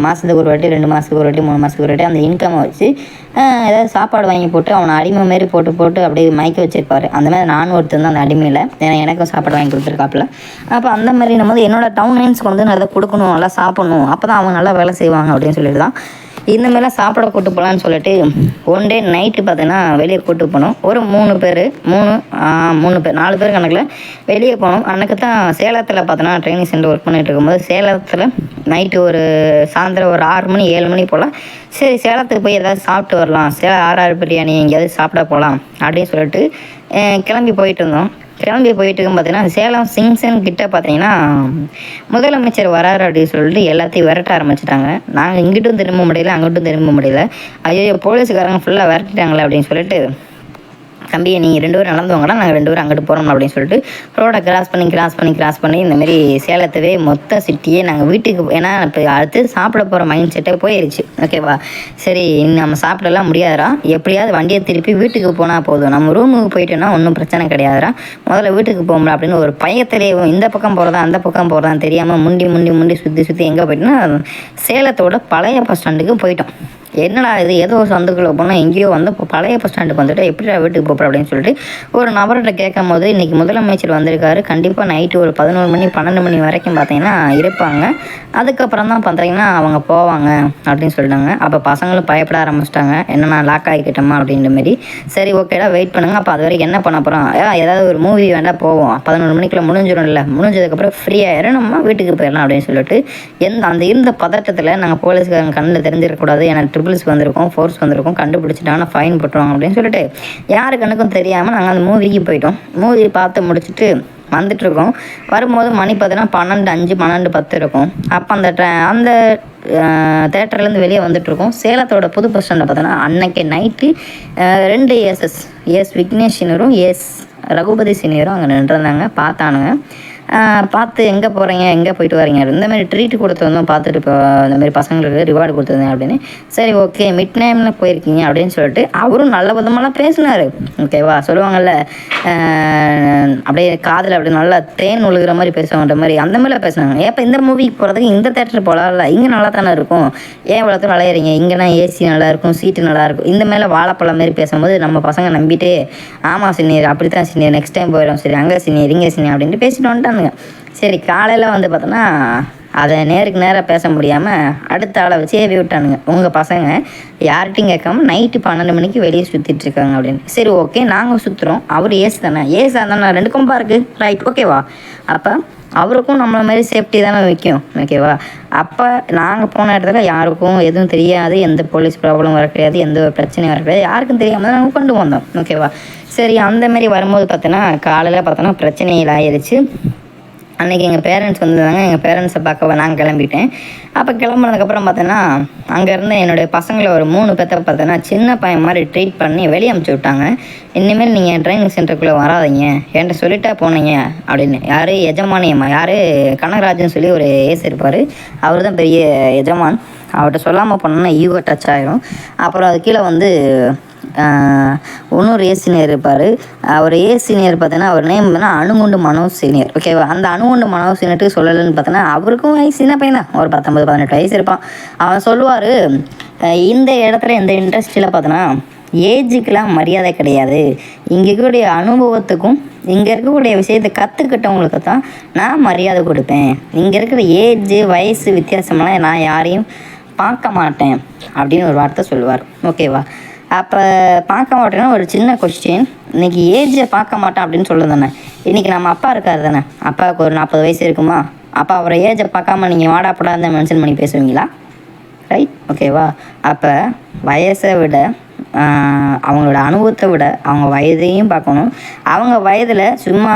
மாதத்துக்கு ஒரு வாட்டி, 2 மாதத்துக்கு ஒரு வாட்டி, 3 மாதத்துக்கு ஒரு வாட்டி அந்த இன்கம்மை வச்சு ஏதாவது சாப்பாடு வாங்கி போட்டு அவனை அடிமை மாரி போட்டு அப்படியே மயக்க வச்சுருப்பார். அந்த மாதிரி நானும் ஒருத்தர் தான் அந்த அடிமையில், ஏன்னா எனக்கும் சாப்பாடு வாங்கி கொடுத்துருக்காப்புல. அப்போ அந்த மாதிரி நம்ம என்னோடய டவுனின்ஸ்க்கு வந்து நல்லா கொடுக்கணும், நல்லா சாப்பிட்ணும், அப்போ தான் அவங்க நல்லா வேலை செய்வாங்க அப்படின்னு சொல்லிட்டு தான் இந்தமாரிலாம் சாப்பிட கூட்டு போகலான்னு சொல்லிட்டு ஒன் டே நைட்டு பார்த்தீங்கன்னா வெளியே கூட்டு போனோம். ஒரு 3 பேர் 4 பேர் கணக்கில் வெளியே போனோம். அன்றைக்கு தான் சேலத்தில் பார்த்தோன்னா ட்ரைனிங் சென்டர் ஒர்க் பண்ணிகிட்டு இருக்கும்போது சேலத்தில் நைட்டு ஒரு சாயந்தரம் ஒரு 6 மணி 7 மணி போல், சரி சேலத்துக்கு போய் எதாவது சாப்பிட்டு வரலாம், சேலம் RR பிரியாணி எங்கேயாவது சாப்பிட போகலாம் அப்படின்னு சொல்லிட்டு கிளம்பி போயிட்டு இருந்தோம். கிளம்பி போயிட்டு பார்த்தீங்கன்னா சேலம் சிங்சன் கிட்ட பார்த்தீங்கன்னா முதலமைச்சர் வராரு அப்படின்னு சொல்லிட்டு எல்லாத்தையும் விரட்ட ஆரம்பிச்சிட்டாங்க. நாங்கள் இங்கிட்டும் திரும்ப முடியல, அங்கிட்டும் திரும்ப முடியல. ஐயோ போலீஸுக்காரங்க ஃபுல்லாக விரட்டிட்டாங்களே அப்படின்னு சொல்லிட்டு, தம்பியை நீங்கள் 2 பேரும் நடந்து வாங்கடா, நாங்கள் 2 பேரும் அங்கிட்டு போகிறோம் அப்படின்னு சொல்லிட்டு ரோடை கிராஸ் பண்ணி இந்தமாரி சேலத்தவே மொத்த சிட்டியே நாங்கள் வீட்டுக்கு, ஏன்னா இப்போ அடுத்து சாப்பிட போகிற மைண்ட் செட்டே போயிடுச்சு. ஓகேவா? சரி, நம்ம சாப்பிடலாம் முடியாதுரா, எப்படியாவது வண்டியை திருப்பி வீட்டுக்கு போனால் போதும், நம்ம ரூமுக்கு போயிட்டோன்னா ஒன்றும் பிரச்சனை கிடையாதுரா, முதல்ல வீட்டுக்கு போகல அப்படின்னு ஒரு பயத்திலே இந்த பக்கம் போகிறதா அந்த பக்கம் போகிறதான்னு தெரியாமல் முண்டி சுற்றி எங்கே போயிட்டோன்னா சேலத்தோட பழைய பஸ் ஸ்டாண்டுக்கு போயிட்டோம். என்னடா இது, ஏதோ ஒரு சந்துக்குள்ளே போனால் எங்கேயோ வந்து இப்போ பழைய பஸ் ஸ்டாண்டுக்கு வந்துட்டு எப்படிடா வீட்டுக்கு போகிற அப்படின்னு சொல்லிட்டு ஒரு நபர்கிட்ட கேட்கும் போது, இன்றைக்கி முதலமைச்சர் வந்திருக்காரு, கண்டிப்பாக நைட்டு ஒரு 11 மணி 12 மணி வரைக்கும் பார்த்தீங்கன்னா இருப்பாங்க, அதுக்கப்புறம் தான் பார்த்தீங்கன்னா அவங்க போவாங்க அப்படின்னு சொல்லிட்டாங்க. அப்போ பசங்களும் பயப்பட ஆரம்பிச்சிட்டாங்க, என்னன்னா லாக் ஆகிக்கிட்டோமா அப்படின்ற மாதிரி. சரி ஓகேடா, வெயிட் பண்ணுங்கள், அப்போ அது வரைக்கும் என்ன பண்ண போகிறோம், ஏதாவது ஒரு மூவி வேண்டாம் போவோம், 11 மணிக்குள்ளே முடிஞ்சிடும்ல, முடிஞ்சதுக்கப்புறம் ஃப்ரீயாயிரும், நம்ம வீட்டுக்கு போயிடலாம் அப்படின்னு சொல்லிட்டு அந்த இருந்த பதட்டத்தில் நாங்கள் போலீஸ்காரங்க கண்ணில் தெரிஞ்சிடக்கூடாது, ஏன்னா ட்ரிபிள்ஸ் வந்திருக்கோம், ஃபோர்ஸ் வந்திருக்கோம், கண்டுபிடிச்சிட்டாங்கன்னா ஃபைன் போட்டுருவாங்க அப்படின்னு சொல்லிட்டு யாரு கண்ணுக்கும் தெரியாமல் நாங்கள் அந்த மூவிக்கு போயிட்டோம். மூவி பார்த்து முடிச்சுட்டு வந்துட்டுருக்கோம். வரும்போது மணி பார்த்தீங்கன்னா 12:05 12:10 இருக்கும். அப்போ அந்த தேட்டர்லேருந்து வெளியே வந்துட்டுருக்கோம். சேலத்தோட புது பஸ் ஸ்டாண்டில் பார்த்தோன்னா அன்னைக்கு நைட்டு 2 ஏஎஸ் விக்னேஷ் சீனியரும் ரகுபதி சீனியரும் அங்கே நின்றுருந்தாங்க. பார்த்தானுங்க. பார்த்து எங்கே போகிறீங்க, எங்கே போயிட்டு வரீங்க, இந்தமாதிரி ட்ரீட் கொடுத்து வந்தோம், பார்த்துட்டு இப்போ இந்தமாரி பசங்களுக்கு ரிவார்டு கொடுத்துருந்தேன் அப்படின்னு. சரி ஓகே மிட் டைமில் போயிருக்கீங்க அப்படின்னு சொல்லிட்டு அவரும் நல்ல விதமெல்லாம் பேசினார். ஓகேவா, சொல்லுவாங்கள்ல அப்படியே காதில் அப்படி நல்லா தேன் ஒழுகிற மாதிரி பேசுவாங்கன்ற மாதிரி அந்த மாதிரிலாம் பேசுனாங்க. ஏப்போ இந்த மூவிக்கு போகிறதுக்கு இந்த தேட்டர் போகலாம்ல, இங்கே நல்லா தானே இருக்கும், ஏன் இவ்வளோத்தும் விளையாடுறீங்க, இங்கேனா ஏசி நல்லாயிருக்கும், சீட்டு நல்லாயிருக்கும், இந்த மேலே வாழைப்பழம் மாரி பேசும்போது நம்ம பசங்க நம்பிட்டு ஆமாம் சீனியர் அப்படி தான் சீனியர் நெக்ஸ்ட் டைம் போயிடும், சரி அங்கே சீனியர் இங்கே சீனியர் அப்படின்ட்டு பேசிட்டு வந்துட்டானுங்க. சரி காலையில் வந்து பார்த்தோன்னா அதை நேருக்கு நேராக பேச முடியாமல் அடுத்த ஆளை வச்சு ஏவி விட்டானுங்க. உங்கள் பசங்க யார்கிட்டையும் கேட்காம நைட்டு 12 மணிக்கு வெளியே சுற்றிட்டுருக்காங்க அப்படின்னு. சரி ஓகே நாங்கள் சுற்றுறோம், அவர் தானே தானே 2 கொம்பா இருக்குது, ரைட் ஓகேவா. அப்போ அவருக்கும் நம்மளை மாதிரி சேஃப்டி தானே வைக்கும். ஓகேவா, அப்போ நாங்கள் போன இடத்துல யாருக்கும் எதுவும் தெரியாது, எந்த போலீஸ் ப்ராப்ளம் வர கிடையாது, எந்த ஒரு பிரச்சனையும் வர கிடையாது, யாருக்கும் தெரியாமல் தான் நாங்கள் கொண்டு வந்தோம். ஓகேவா, சரி அந்தமாரி வரும்போது பார்த்தோன்னா காலையில் பார்த்தோன்னா பிரச்சனைகள் ஆயிடுச்சு. அன்றைக்கி எங்கள் பேரண்ட்ஸ் வந்திருந்தாங்க. எங்கள் பேரண்ட்ஸை பார்க்க நான் கிளம்பிட்டேன். அப்போ கிளம்புனதுக்கப்புறம் பார்த்தோன்னா அங்கேருந்து என்னுடைய பசங்களை ஒரு 3 பேர்த்த பார்த்தோன்னா சின்ன பையன் மாதிரி ட்ரீட் பண்ணி வெளியே அமுச்சு விட்டாங்க. இனிமேல் நீங்கள் ட்ரைனிங் சென்டருக்குள்ளே வராதிங்க, என்கிட்ட சொல்லிட்டா போனீங்க அப்படின்னு. யார் எஜமானியம்மா, யார் கனகராஜன் சொல்லி ஒரு ஏசி இருப்பார், அவர் தான் பெரிய எஜமான். அவர்கிட்ட சொல்லாமல் போனோன்னா ஈகோ டச் ஆகிடும். அப்புறம் அது கீழே வந்து இன்னொரு சீனியர் இருப்பார். அவர் சீனியர் பார்த்தோன்னா அவர் நேம் பார்த்தோன்னா அணுகுண்டு மனோஜ் சீனியர். ஓகேவா, அந்த அணுகுண்டு மனோஜ் சீனியர்ட்டு சொல்லலைன்னு பார்த்தோன்னா அவருக்கும் சின்ன பையன் தான், ஒரு 19-18 வயசு இருப்பான். அவன் சொல்லுவார், இந்த இடத்துல இந்த இண்டஸ்ட்ரியில் பார்த்தோன்னா ஏஜுக்கெலாம் மரியாதை கிடையாது, இங்கே இருக்கக்கூடிய அனுபவத்துக்கும் இங்கே இருக்கக்கூடிய விஷயத்தை கற்றுக்கிட்டவங்களுக்கு தான் நான் மரியாதை கொடுப்பேன், இங்கே இருக்கிற வயசு வித்தியாசமெல்லாம் நான் யாரையும் பார்க்க மாட்டேன் அப்படின்னு ஒரு வார்த்தை சொல்லுவார். ஓகேவா, அப்போ பார்க்க மாட்டேன்னா ஒரு சின்ன கொஸ்டின், இன்றைக்கி ஏஜை பார்க்க மாட்டேன் அப்படின்னு சொல்லுது தானே. இன்றைக்கி நம்ம அப்பா இருக்கார் தானே, அப்பாவுக்கு ஒரு 40 வயசு இருக்குமா, அப்போ அவரை ஏஜை பார்க்காம நீங்கள் வாடாப்படாத மென்ஷன் பண்ணி பேசுவீங்களா? ரைட் ஓகேவா. அப்போ வயசை விட அவங்களோட அனுபவத்தை விட அவங்க வயதையும் பார்க்கணும். அவங்க வயதில் சும்மா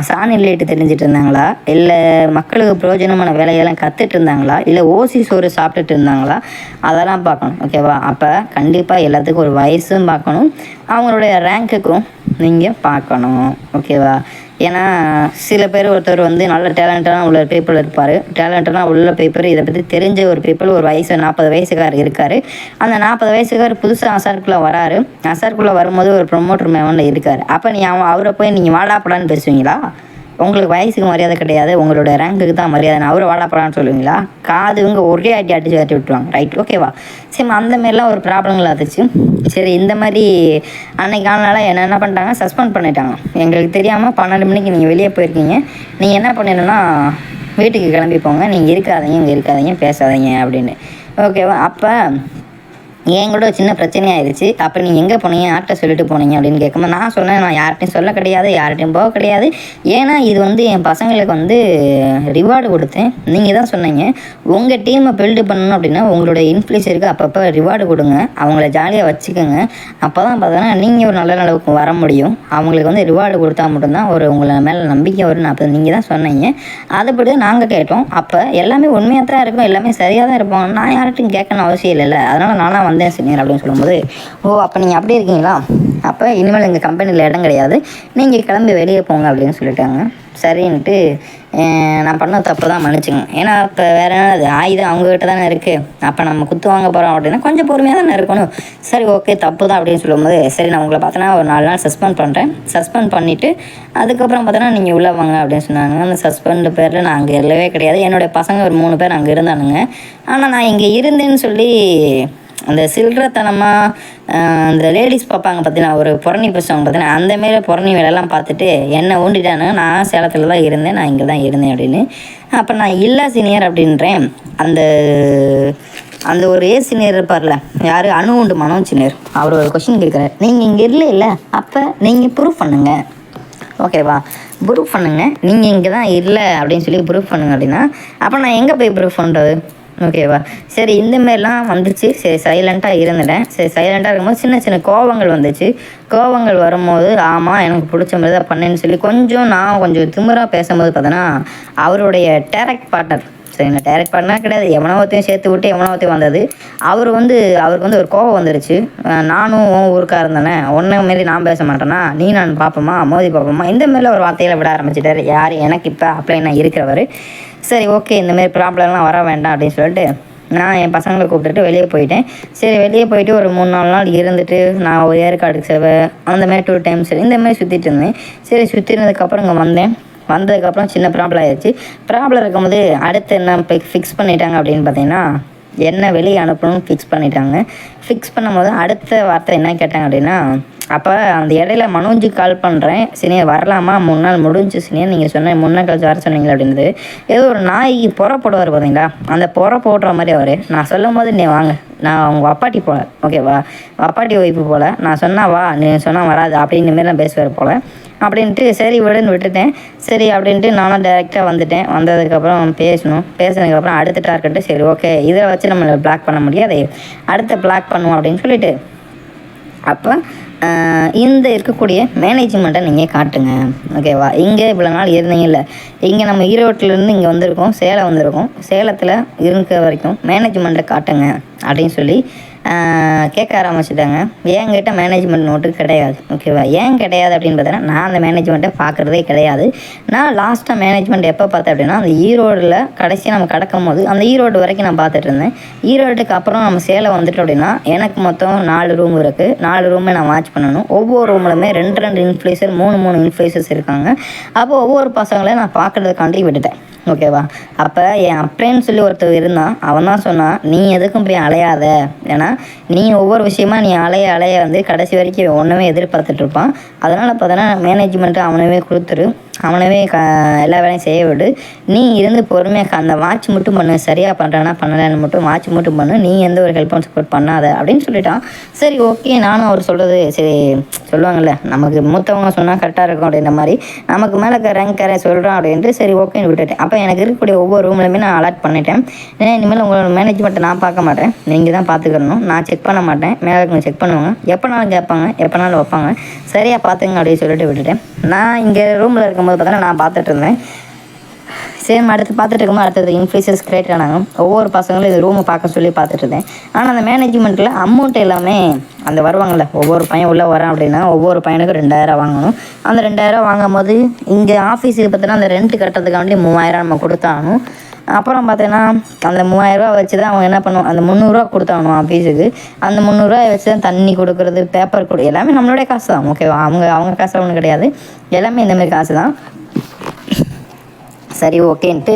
சாணி லேட்டு தெரிஞ்சிட்டு இருந்தாங்களா, இல்லை மக்களுக்கு பிரயோஜனமான வேலையெல்லாம் கற்றுட்டு இருந்தாங்களா, இல்லை ஓசி சோறு சாப்பிட்டுட்டு இருந்தாங்களா, அதெல்லாம் பார்க்கணும். ஓகேவா, அப்போ கண்டிப்பாக எல்லாத்துக்கும் ஒரு வயசும் பார்க்கணும், அவங்களுடைய ரேங்க்குக்கும் நீங்கள் பார்க்கணும். ஓகேவா, ஏன்னா சில பேர் ஒருத்தர் வந்து நல்ல டேலண்டடான உள்ள பீப்புள் இருப்பார், டேலண்டடான உள்ள பீப்புள் இதை பற்றி தெரிஞ்ச ஒரு பீப்புள் ஒரு வயசு 40 வயசுக்காரர் இருக்கார். அந்த 40 வயசுக்காரர் புதுசாக அசாருக்குள்ளே வராரு, அசாருக்குள்ளே வரும்போது ஒரு ப்ரொமோட்டர் மேவனில் இருக்கார். அப்போ அவரை போய் நீங்கள் வாடாப்படான்னு பேசுவீங்களா? உங்களுக்கு வயசுக்கு மரியாதை கிடையாது, உங்களோட ரேங்க்குக்கு தான் மரியாதை, அவரை வாடாப்படான்னு சொல்லுவீங்களா? இவங்க ஒரே அடிச்சு விட்டுருவாங்க. ரைட் ஓகேவா. சரி அந்தமாரிலாம் ஒரு ப்ராப்ளங்கள் ஆச்சு. சரி இந்த மாதிரி அன்னைக்கு ஆனால என்ன பண்ணிட்டாங்க, சஸ்பெண்ட் பண்ணிட்டாங்க. எங்களுக்கு தெரியாமல் 12 மணிக்கு நீங்கள் வெளியே போயிருக்கீங்க, நீங்கள் என்ன பண்ணிடணும்னா வீட்டுக்கு கிளம்பி போங்க, நீங்கள் இருக்காதீங்க, இங்கே இருக்காதீங்க, பேசாதீங்க அப்படின்னு. ஓகேவா, அப்போ என் கூட சின்ன பிரச்சனையாயிருச்சு. அப்போ நீங்கள் எங்கே போனீங்க, யார்கிட்ட சொல்லிட்டு போனீங்க அப்படின்னு கேட்கும்போது நான் சொன்னேன், நான் யார்கிட்டையும் சொல்ல கிடையாது, யார்கிட்டையும் போக கிடையாது, ஏன்னா இது வந்து என் பசங்களுக்கு வந்து ரிவார்டு கொடுத்தேன், நீங்கள் தான் சொன்னீங்க உங்கள் டீமை பில்டு பண்ணணும் அப்படின்னா உங்களோட இன்ஃப்ளூயன்ஸருக்கு அப்பப்போ ரிவார்டு கொடுங்க, அவங்கள ஜாலியாக வச்சுக்கோங்க, அப்போ தான் பார்த்தோன்னா நீங்கள் ஒரு நல்ல அளவுக்கு வர முடியும், அவங்களுக்கு வந்து ரிவார்டு கொடுத்தா மட்டும்தான் ஒரு உங்களை மேலே நம்பிக்கை வரும், அப்போ நீங்கள் தான் சொன்னீங்க, அதுபடி நாங்கள் கேட்டோம். அப்போ எல்லாமே உண்மையாக தான் இருக்கும், எல்லாமே சரியாக தான் இருப்போம், நான் யார்கிட்டையும் கேட்கணும் அவசியம் இல்லைல்ல, அதனால் நானும் வந்தேன் சீனியர் அப்படின்னு சொல்லும்போது, ஓ அப்போ நீங்கள் அப்படி இருக்கீங்களா, அப்போ இனிமேல் எங்கள் கம்பெனியில் இடம் கிடையாது, நீங்கள் கிளம்பி வெளியே போங்க அப்படின்னு சொல்லிட்டாங்க. சரின்ட்டு நான் பண்ண தப்பு தான் மன்னிச்சுங்க, ஏன்னா இப்போ வேறு என்னது ஆயுதம் அவங்ககிட்ட தானே இருக்குது, அப்போ நம்ம குத்து வாங்க போகிறோம் அப்படின்னா கொஞ்சம் பொறுமையாக தானே இருக்கணும். சரி ஓகே தப்பு தான் அப்படின்னு சொல்லும்போது, சரி நான் உங்களை பார்த்தோன்னா ஒரு 4 நாள் சஸ்பெண்ட் பண்ணுறேன், சஸ்பெண்ட் பண்ணிவிட்டு அதுக்கப்புறம் பார்த்தோன்னா நீங்கள் உள்ளே வாங்க அப்படின்னு சொன்னாங்க. அந்த சஸ்பெண்ட் பேரில் நான் அங்கே இல்லவே கிடையாது, என்னுடைய பசங்க ஒரு 3 பேர் அங்கே இருந்தானுங்க. ஆனால் நான் இங்கே இருந்தேன்னு சொல்லி அந்த சில்லறத்தனமாக அந்த லேடிஸ் பார்ப்பாங்க பார்த்தீங்கன்னா, ஒரு புறணி பேசுவாங்க பார்த்தீங்கன்னா, அந்தமாரி புறணி வேலையெல்லாம் பார்த்துட்டு என்னை ஊண்டிட்டானுங்க. நான் சேலத்தில் தான் இருந்தேன், நான் இங்கே தான் இருந்தேன் அப்படின்னு. அப்போ நான் இல்லை சீனியர் அப்படின்றேன். அந்த ஒரு சீனியர் இருப்பார்ல, யார் அணுகுண்டு மனோஜ் சீனியர், அவர் ஒரு கொஷின் கேட்குறாரு, நீங்கள் இங்கே இல்லை அப்போ நீங்கள் ப்ரூஃப் பண்ணுங்கள். ஓகேவா, ப்ரூஃப் பண்ணுங்கள், நீங்கள் இங்கே தான் இல்லை அப்படின்னு சொல்லி ப்ரூஃப் பண்ணுங்கள் அப்படின்னா, அப்போ நான் எங்கே போய் ப்ரூஃப் பண்ணுறது? ஓகேவா, சரி இந்தமாரிலாம் வந்துச்சு. சரி சைலண்ட்டாக இருந்துட்டேன். சரி சைலண்ட்டாக இருக்கும்போது சின்ன சின்ன கோவங்கள் வந்துச்சு. கோவங்கள் வரும்போது ஆமாம் எனக்கு பிடிச்ச மாதிரி தான் பண்ணேன்னு சொல்லி நான் கொஞ்சம் திமிராக பேசும்போது பார்த்தோன்னா அவருடைய டைரக்ட் பார்ட்னர் சரிங்களா. டைரக்ட் பண்ணால் கிடையாது, எவனோ ஒருத்தையும் சேர்த்து விட்டு எவனோ ஒருத்தையும் வந்தது. அவருக்கு வந்து ஒரு கோவம் வந்துருச்சு. நானும் ஊருக்காரன் தானே, ஒன்றை மாரி நான் பேச மாட்டேன்னா, நீ நான் பார்ப்போமா, மோதி பார்ப்போமா, இந்த மாதிரிலாம் ஒரு வார்த்தையில் விட ஆரம்பிச்சிட்டாரு. யார் எனக்கு இப்போ அப்ளைனாக இருக்கிறவர். சரி ஓகே, இந்தமாரி ப்ராப்ளம்லாம் வர வேண்டாம் அப்படின்னு சொல்லிட்டு நான் என் பசங்களை கூப்பிட்டுட்டு வெளியே போயிட்டேன். சரி வெளியே போயிட்டு ஒரு 3-4 நாள் இருந்துட்டு நான் ஒரு ஏற்காடுக்கு சேவை அந்த மாதிரி 2 டைம்ஸ் இந்த மாதிரி சுற்றிட்டு இருந்தேன். சரி சுற்றினதுக்கப்புறம் இங்கே வந்ததுக்கப்புறம் சின்ன ப்ராப்ளம் ஆயிடுச்சு. ப்ராப்ளம் இருக்கும்போது அடுத்து என்ன ஃபிக்ஸ் பண்ணிட்டாங்க அப்படின்னு பார்த்தீங்கன்னா, என்ன வெளியே அனுப்பணும்னு ஃபிக்ஸ் பண்ணிட்டாங்க. ஃபிக்ஸ் பண்ணும்போது அடுத்த வார்த்தை என்ன கேட்டாங்க அப்படின்னா, அப்போ அந்த இடையில மனோஜுக்கு கால் பண்ணுறேன், சீனியர் வரலாமா, 3 நாள் முடிஞ்சு சீனியர், நீங்கள் சொன்ன 3 நாள் கழிச்சு வர சொன்னீங்களா அப்படின்றது. ஏதோ ஒரு நாய்க்கு புற போடுவார் பார்த்தீங்களா, அந்த புற போடுற மாதிரி அவர். நான் சொல்லும் போது நீ வாங்க, நான் அவங்க அப்பாட்டி போல், ஓகேவா, அப்பாட்டி ஒய்ஃபு போல், நான் சொன்னா வா, நீ சொன்னால் வராது அப்படின்னு மாரி நான் பேசுவார் போல் அப்படின்ட்டு. சரி விடுன்னு விட்டுட்டேன். சரி அப்படின்ட்டு நானும் டேரெக்டாக வந்துட்டேன். வந்ததுக்கப்புறம் பேசினதுக்கப்புறம் அடுத்த டார்கெட்டு சரி ஓகே, இதை வச்சு நம்மளை பிளாக் பண்ண முடியாது, அடுத்த பிளாக் பண்ணுவோம் அப்படின்னு சொல்லிட்டு அப்போ இந்த இருக்கக்கூடிய மேனேஜ்மெண்ட்டை நீங்கள் காட்டுங்க, ஓகேவா. இங்கே இவ்வளோ நாள் இருந்தீங்கல்ல, இங்கே நம்ம ஈரோட்டிலேருந்து இங்கே வந்திருக்கோம், சேலம் வந்திருக்கோம், சேலத்தில் இருக்க வரைக்கும் மேனேஜ்மெண்ட்டை காட்டுங்க அப்படின்னு சொல்லி கேட்க ஆரம்பிச்சிட்டாங்க. என்கிட்ட மேனேஜ்மெண்ட் நோட்டு கிடையாது, ஓகேவா. ஏன் கிடையாது அப்படின்னு பார்த்தீங்கன்னா, நான் அந்த மேனேஜ்மெண்ட்டை பார்க்குறதே கிடையாது. நான் லாஸ்ட்டாக மேனேஜ்மெண்ட் எப்போ பார்த்தேன் அப்படின்னா, அந்த ஈரோடில் கடைசியாக நம்ம கிடக்கும் போது அந்த ஈரோடு வரைக்கும் நான் பார்த்துட்டு இருந்தேன். ஈரோட்டுக்கு அப்புறம் நம்ம சேலம் வந்துட்டோம் அப்படின்னா, எனக்கு மொத்தம் 4 ரூம் இருக்குது. 4 ரூமே நான் வாட்ச் பண்ணணும். ஒவ்வொரு ரூம்லையுமே 2 இன்ஃப்ளூயன்சர் 3 இன்ஃப்ளூயன்சர்ஸ் இருக்காங்க. அப்போ ஒவ்வொரு பசங்களையும் நான் பார்க்குறதுக்காண்டி விட்டுட்டேன், ஓகேவா. அப்போ என் அப்ரேன்னு சொல்லி ஒருத்தர் இருந்தான். அவன் தான் சொன்னான், நீ எதுக்கும் போய் அலையாத, ஏன்னா நீ ஒவ்வொரு விஷயமா நீ அலைய வந்து கடைசி வரைக்கும் ஒன்றுமே எதிர்பார்த்துட்ருப்பான். அதனால் பார்த்தோன்னா மேனேஜ்மெண்ட்டு அவனவே கொடுத்துரு, அவனவே எல்லா வேலையும் செய்ய விடு. நீ இருந்து பொறுமையாக அந்த வாட்ச் மட்டும் பண்ணு, சரியாக பண்ணுறானா பண்ணலைன்னு மட்டும் வாட்ச் மட்டும் பண்ணு, நீ எந்த ஒரு ஹெல்ப் அண்ட் சப்போர்ட் பண்ணாத அப்படின்னு சொல்லிட்டான். சரி ஓகே, நானும் அவர் சொல்கிறது சரி, சொல்லுவாங்கள்ல நமக்கு மூத்தவங்க சொன்னால் கரெக்டாக இருக்கும் அப்படின்ற மாதிரி, நமக்கு மேலே ரேங்க் சொல்கிறான் அப்படின்ட்டு சரி ஓகேன்னு விட்டுட்டேன். அப்போ எனக்கு இருக்கக்கூடிய ஒவ்வொரு ரூம்லையுமே நான் அலாட் பண்ணிட்டேன். ஏன்னா இனிமேல் உங்களோட மேனேஜ்மெண்ட்டை நான் பார்க்க மாட்டேன், நீங்கள் தான் பார்த்துக்கணும், நான் செக் பண்ண மாட்டேன், மேலே இருக்கவங்க செக் பண்ணுவாங்க, எப்போனாலும் கேட்பாங்க, எப்போனாலும் வைப்பாங்க, சரியாக பார்த்துங்க அப்படின்னு சொல்லிட்டு விட்டுட்டேன். நான் இங்கே ரூமில் இருக்கும்போது பார்த்தோன்னா நான் பார்த்துட்டு இருந்தேன். சேம் அடுத்து பார்த்துட்டு இருக்கும்போது அடுத்தது இன்ஃப்ளூயன்சர்ஸ் கிரியேட் ஆனாங்க. ஒவ்வொரு பசங்களும் இது ரூமை பார்க்க சொல்லி பார்த்துட்டு இருந்தேன். ஆனால் அந்த மேனேஜ்மெண்ட்டில் அமௌண்ட் எல்லாமே அந்த வருவாங்கள்ல, ஒவ்வொரு பையன் உள்ளே வரான் அப்படின்னா ஒவ்வொரு பையனுக்கும் 2000 வாங்கணும். அந்த 2000 வாங்கும் போது இங்கே ஆஃபீஸுக்கு பார்த்தோன்னா அந்த ரெண்ட் கட்டுறதுக்காண்டி 3000 நம்ம கொடுத்தாகணும். அப்புறம் பார்த்தீங்கன்னா அந்த 3000 வச்சு தான் அவங்க என்ன பண்ணுவோம், அந்த 300 கொடுத்தாகணும் ஆஃபீஸுக்கு. அந்த 300 வச்சு தான் தண்ணி கொடுக்குறது, பேப்பர் கொடு, எல்லாமே நம்மளுடைய காசு தான், ஓகேவா. அவங்க காசு ஒன்றும் கிடையாது, எல்லாமே இந்தமாரி காசு தான். சரி ஓகேன்ட்டு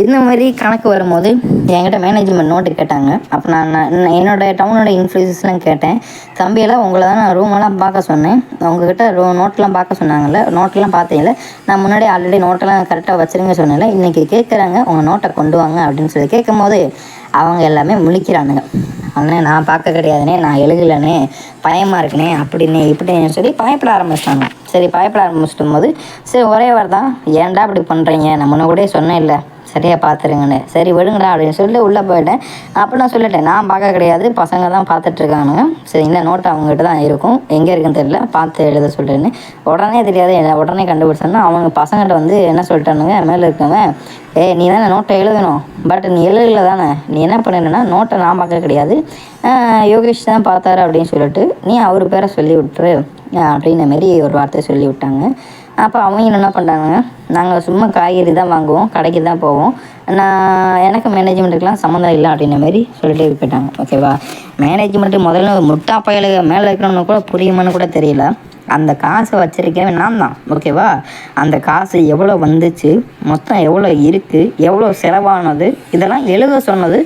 இந்த மாதிரி கணக்கு வரும்போது என்கிட்ட மேனேஜ்மெண்ட் நோட்டு கேட்டாங்க. அப்போ நான் என்னோடய டவுனோட இன்ஃப்ளூயன்ஸ்லாம் கேட்டேன். தம்பியெல்லாம் உங்களை தான் நான் ரூமெல்லாம் பார்க்க சொன்னேன், உங்ககிட்ட நோட்டெலாம் பார்க்க சொன்னாங்கல்ல, நோட்டெலாம் பார்த்தீங்கள, நான் முன்னாடி ஆல்ரெடி நோட்டெல்லாம் கரெக்டாக வச்சுருங்க சொன்னேன்ல, இன்றைக்கி கேட்குறாங்க உங்கள் நோட்டை கொண்டு வாங்க அப்படின்னு சொல்லி கேட்கும் போது அவங்க எல்லாமே முழிக்கிறானுங்க. அண்ணே நான் பார்க்க கிடையாதுனே, நான் எழுதலைனே, பயமாக இருக்குனே, அப்படின்னு இப்படின்னு சொல்லி பயப்பட ஆரம்பிச்சிட்டாங்க. சரி பயப்பட ஆரம்பிச்சிட்டும் போது சரி ஒரே வாரம் தான், ஏன்டா அப்படி பண்ணுறீங்க, நான் முன்ன கூட சொன்னேன் இல்லை சரியாக பார்த்துருங்கண்ணே, சரி விடுங்கடா அப்படின்னு சொல்லி உள்ளே போயிட்டேன். அப்போ நான் சொல்லிட்டேன், நான் பார்க்க கிடையாது, பசங்க தான் பார்த்துட்ருக்கானுங்க, சரி இந்த நோட்டு அவங்ககிட்ட தான் இருக்கும், எங்கே இருக்குன்னு தெரியல, பார்த்து எழுத சொல்லிட்டேன்னு. உடனே தெரியாது, உடனே கண்டுபிடிச்சோன்னா அவங்க பசங்கள்கிட்ட வந்து என்ன சொல்லிட்டானுங்க, மேலே இருக்கவன், நீ தானே நோட்டை எழுதணும், பட் நீ எழுதல தானே, நீ என்ன பண்ணினா நோட்டை நான் பார்க்க கிடையாது, யோகேஷ் தான் பார்த்தாரு அப்படின்னு சொல்லிட்டு நீ அவர் பேரை சொல்லி விட்டுரு அப்படின்ன மாரி ஒரு வார்த்தை சொல்லி விட்டாங்க. அப்போ அவங்க என்ன பண்ணுறாங்க, நாங்கள் சும்மா காய்கறி தான் வாங்குவோம், கடைக்கு தான் போவோம், எனக்கு மேனேஜ்மெண்ட்டுக்கெலாம் சம்மந்தம் இல்லை அப்படின்ன மாரி சொல்லிட்டு போயிட்டாங்க, ஓகேவா. மேனேஜ்மெண்ட்டு முதல்ல முட்டா பயலுக மேலே இருக்கணும்னு கூட புரியுமான்னு கூட தெரியல. அந்த காசை வச்சுருக்கேன் நான் தான், ஓகேவா. அந்த காசு எவ்வளோ வந்துச்சு, மொத்தம் எவ்வளோ இருக்குது, எவ்வளோ செலவானது, இதெல்லாம் எழுத சொன்னது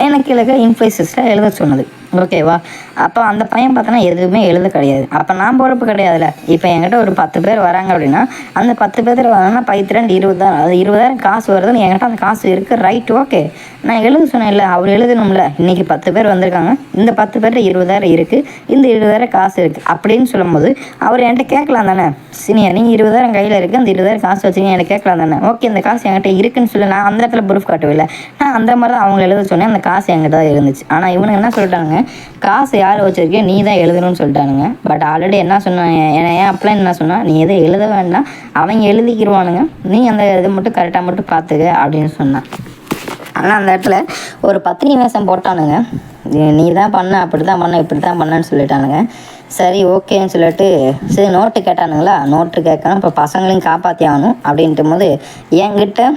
எனக்கு இன்ஃப்ளூயன்சர்ஸில் எழுத சொன்னது, ஓகேவா. அப்போ அந்த பையன் பார்த்தோன்னா எதுவுமே எழுத கிடையாது. அப்போ நான் பொறுப்பு கிடையாதுல்ல. இப்போ என்கிட்ட ஒரு 10 பேர் வராங்க அப்படின்னா அந்த 10 பேர் வராங்கன்னா 10 20 அது 20,000 காசு வருதுன்னு என்கிட்ட அந்த காசு இருக்குது, ரைட், ஓகே. நான் எழுத சொன்னேன் இல்லை, அவர் எழுதணும்ல, இன்றைக்கி 10 பேர் வந்திருக்காங்க, இந்த 10 பேர்கிட்ட 20,000 இருக்குது, இந்த 20,000 காசு இருக்குது அப்படின்னு சொல்லும்போது அவர் என்கிட்ட கேட்கலாம் தானே, சீனியர் நீங்கள் 20,000 கையில் இருக்குது, அந்த 20,000 காசு வச்சுங்க என்கிட்ட கேட்கலாம் தானே, ஓகே இந்த காசு என்கிட்ட இருக்குன்னு சொல்லி நான் அந்த இடத்துல ப்ரூஃப் காட்டவில்லை, நான் அந்த மாதிரி தான் அவங்க எழுத சொன்னேன், அந்த காசு என்கிட்ட தான் இருந்துச்சு. ஆனால் இவனுக்கு என்ன சொல்லிட்டாங்க, காசு யார் வச்சுருக்கேன் நீ தான் எழுதணும்னு சொல்லிட்டானுங்க. பட் ஆல்ரெடி என்ன சொன்னாங்க, ஏன் அப்ளைன் என்ன சொன்னால், நீ எதை எழுத வேண்டாம், அவங்க எழுதிக்கிடுவானுங்க, நீ அந்த இதை மட்டும் கரெக்டாக மட்டும் பார்த்துக்க அப்படின்னு சொன்னான். ஆனால் அந்த இடத்துல ஒரு பத்தினி வேஷம் போட்டானுங்க. நீ தான் பண்ண, அப்படி தான் பண்ண, இப்படி தான் பண்ணன்னு சொல்லிட்டானுங்க. சரி ஓகேன்னு சொல்லிட்டு சரி நோட்டு கேட்டானுங்களா, நோட்டு கேட்கணும், இப்போ பசங்களையும் காப்பாற்றி ஆகணும் அப்படின்ட்டு போது என்கிட்ட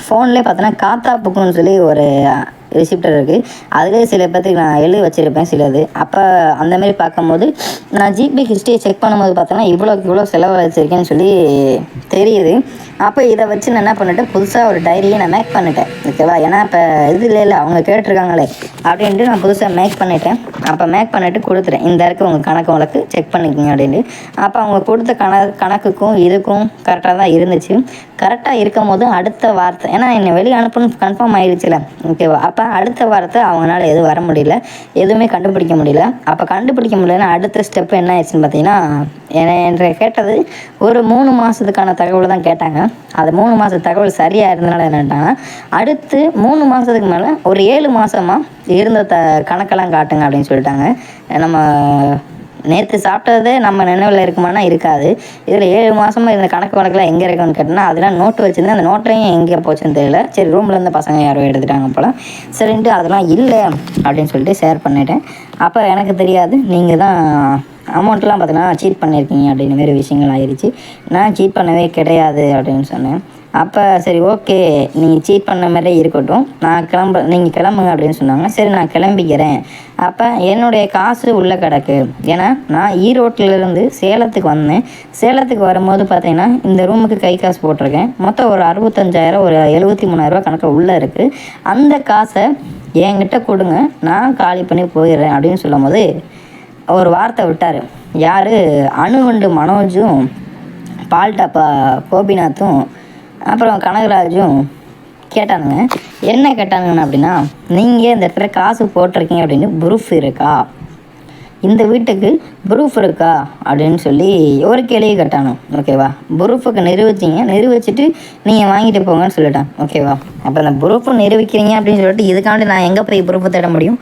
ஃபோன்லேயே பார்த்தோன்னா காத்தா புக்குன்னு சொல்லி ஒரு ரிசிப்டர் இருக்குது. அதுலேயே சில பேர்த்துக்கு நான் எழுதி வச்சுருப்பேன் சிலது. அப்போ அந்தமாரி பார்க்கும்போது நான் ஜிபே ஹிஸ்ட்ரியை செக் பண்ணும்போது பார்த்தோன்னா இவ்வளோ செலவு வச்சுருக்கேன்னு சொல்லி தெரியுது. அப்போ இதை வச்சு நான் என்ன பண்ணிட்டேன், புதுசாக ஒரு டைரியை நான் மேக் பண்ணிட்டேன். ஓகேவா, ஏன்னா இப்போ இது இல்லை அவங்க கேட்டிருக்காங்களே அப்படின்ட்டு நான் புதுசாக மேக் பண்ணிட்டேன். அப்போ மேக் பண்ணிவிட்டு கொடுத்துட்டேன், இந்த இருக்குது உங்கள் கணக்கு வழக்கு செக் பண்ணிக்கோங்க அப்படின்ட்டு. அப்போ அவங்க கொடுத்த கணக்குக்கும் இதுக்கும் கரெக்டாக தான் இருந்துச்சு. கரெக்டாக இருக்கும் போது அடுத்த வார்த்தை, ஏன்னா என்னை வெளியே அனுப்பணும் கன்ஃபார்ம் ஆயிடுச்சுல. ஓகேவா, அப்போ அடுத்த வார்த்தை அவங்களால எதுவும் வர முடியல, எதுவுமே கண்டுபிடிக்க முடியல. அப்போ கண்டுபிடிக்க முடியலன்னா அடுத்த ஸ்டெப்பு என்ன ஆயிடுச்சுன்னு பார்த்தீங்கன்னா, என்ற கேட்டது ஒரு 3 மாதத்துக்கான தகவல் தான் கேட்டாங்க. அது 3 மாத தகவல் சரியாக இருந்தனால என்னட்டாங்கன்னா, அடுத்து 3 மாதத்துக்கு மேலே ஒரு 7 மாதமாக இருந்த கணக்கெல்லாம் காட்டுங்க அப்படின்னு சொல்லிட்டாங்க. நம்ம நேற்று சாப்பிட்டதே நம்ம நினைவில் இருக்குமானா இருக்காது. இதில் 7 மாதமாக இருந்த கணக்கு வழக்கெல்லாம் எங்கே இருக்குன்னு கேட்டோன்னா, அதெல்லாம் நோட்டு வச்சுருந்தேன். அந்த நோட்டையும் எங்கே போச்சுன்னு தெரியல. சரி ரூமில் இருந்த பசங்க யாரோ எடுத்துட்டாங்க போல். சரின்ட்டு அதெல்லாம் இல்லை அப்படின்னு சொல்லிட்டு ஷேர் பண்ணிட்டேன். அப்போ எனக்கு தெரியாது, நீங்கள் தான் அமௌண்ட்லாம் பார்த்தீங்கன்னா சீட் பண்ணியிருக்கீங்க அப்படின்னு மாரி விஷயங்கள் ஆயிடுச்சு. நான் சீட் பண்ணவே கிடையாது அப்படின்னு சொன்னேன். அப்போ சரி ஓகே, நீங்கள் சீட் பண்ண மாதிரியே இருக்கட்டும், நான் நீங்கள் கிளம்புங்க அப்படின்னு சொன்னாங்க. சரி நான் கிளம்பிக்கிறேன். அப்போ என்னுடைய காசு உள்ளே கிடக்கு. ஏன்னா நான் ஈரோட்டிலேருந்து சேலத்துக்கு வந்தேன். சேலத்துக்கு வரும்போது பார்த்தீங்கன்னா இந்த ரூமுக்கு கை காசு போட்டிருக்கேன். மொத்தம் ஒரு 65,000 ஒரு 73,000 கணக்கு உள்ளே இருக்குது. அந்த காசை என்கிட்ட கொடுங்க, நான் காலி பண்ணி போயிடுறேன் அப்படின்னு சொல்லும் போது ஒரு வார்த்தை விட்டார். யார், அணுகுண்டு மனோஜும் பால்டாப்பா கோபிநாத்தும் அப்புறம் கனகராஜும் கேட்டானுங்க. என்ன கேட்டானுங்கன்னு அப்படின்னா, நீங்கள் இந்த இடத்துல காசு போட்டிருக்கீங்க அப்படின்னு ப்ரூஃப் இருக்கா, இந்த வீட்டுக்கு ப்ரூஃப் இருக்கா அப்படின்னு சொல்லி ஒரு கேள்வி கேட்டானு. ஓகேவா, ப்ரூஃபுக்கு நிரூபிச்சுட்டு நீங்கள் வாங்கிட்டு போங்கன்னு சொல்லிட்டான். ஓகேவா, அப்போ அந்த ப்ரூஃபு நிரூபிக்கிறீங்க அப்படின்னு சொல்லிட்டு இதுக்காண்டி நான் எங்கே போய் ப்ரூஃபை தேட முடியும்?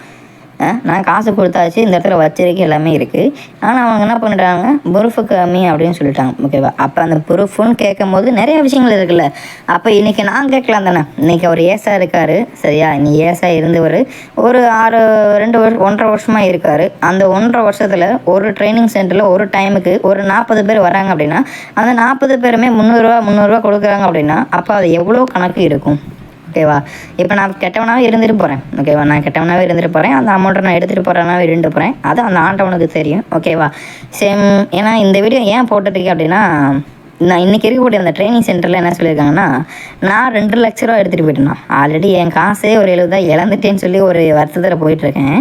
நான் காசு கொடுத்தாச்சு, இந்த இடத்துல வச்சிருக்க எல்லாமே இருக்குது. ஆனால் அவங்க என்ன பண்ணிட்டாங்க, ப்ரூஃபு கம்மி அப்படின்னு சொல்லிட்டாங்க. ஓகேவா, அப்போ அந்த ப்ரூஃப்னு கேட்கும் போது நிறைய விஷயங்கள் இருக்குல்ல. அப்போ இன்றைக்கி நான் கேட்கலாம் தானே. இன்றைக்கி அவர் ஏசா இருக்கார், சரியா, நீ ஏசா இருந்து ஒரு 1.5 வருஷமாக இருக்கார். அந்த 1.5 வருஷத்தில் ஒரு ட்ரைனிங் சென்டரில் ஒரு டைமுக்கு ஒரு 40 பேர் வராங்க அப்படின்னா, அந்த 40 பேருமே 300 கொடுக்குறாங்க அப்படின்னா, அப்போ அது எவ்வளோ கணக்கு இருக்கும்? ஓகேவா, இப்போ நான் கெட்டவனாகவே இருந்துட்டு போகிறேன். ஓகேவா, நான் கெட்டவனாகவே இருந்துட்டு போகிறேன். அந்த அமௌண்ட்டை நான் எடுத்துகிட்டு போகிறேனாவே இருந்துட்டு போகிறேன். அது அந்த ஆண்டவனுக்கு தெரியும். ஓகேவா, சேம். ஏன்னா இந்த வீடியோ ஏன் போட்டுருக்கேன் அப்படின்னா, நான் இன்றைக்கி இருக்கக்கூடிய அந்த ட்ரைனிங் சென்டரில் என்ன சொல்லியிருக்காங்கன்னா, நான் 2 லட்ச ரூபா எடுத்துகிட்டு போயிட்டேன்னா, ஆல்ரெடி என் காசே ஒரு 70 இழந்துட்டேன்னு சொல்லி ஒரு வருத்தத்தில் போயிட்டுருக்கேன்.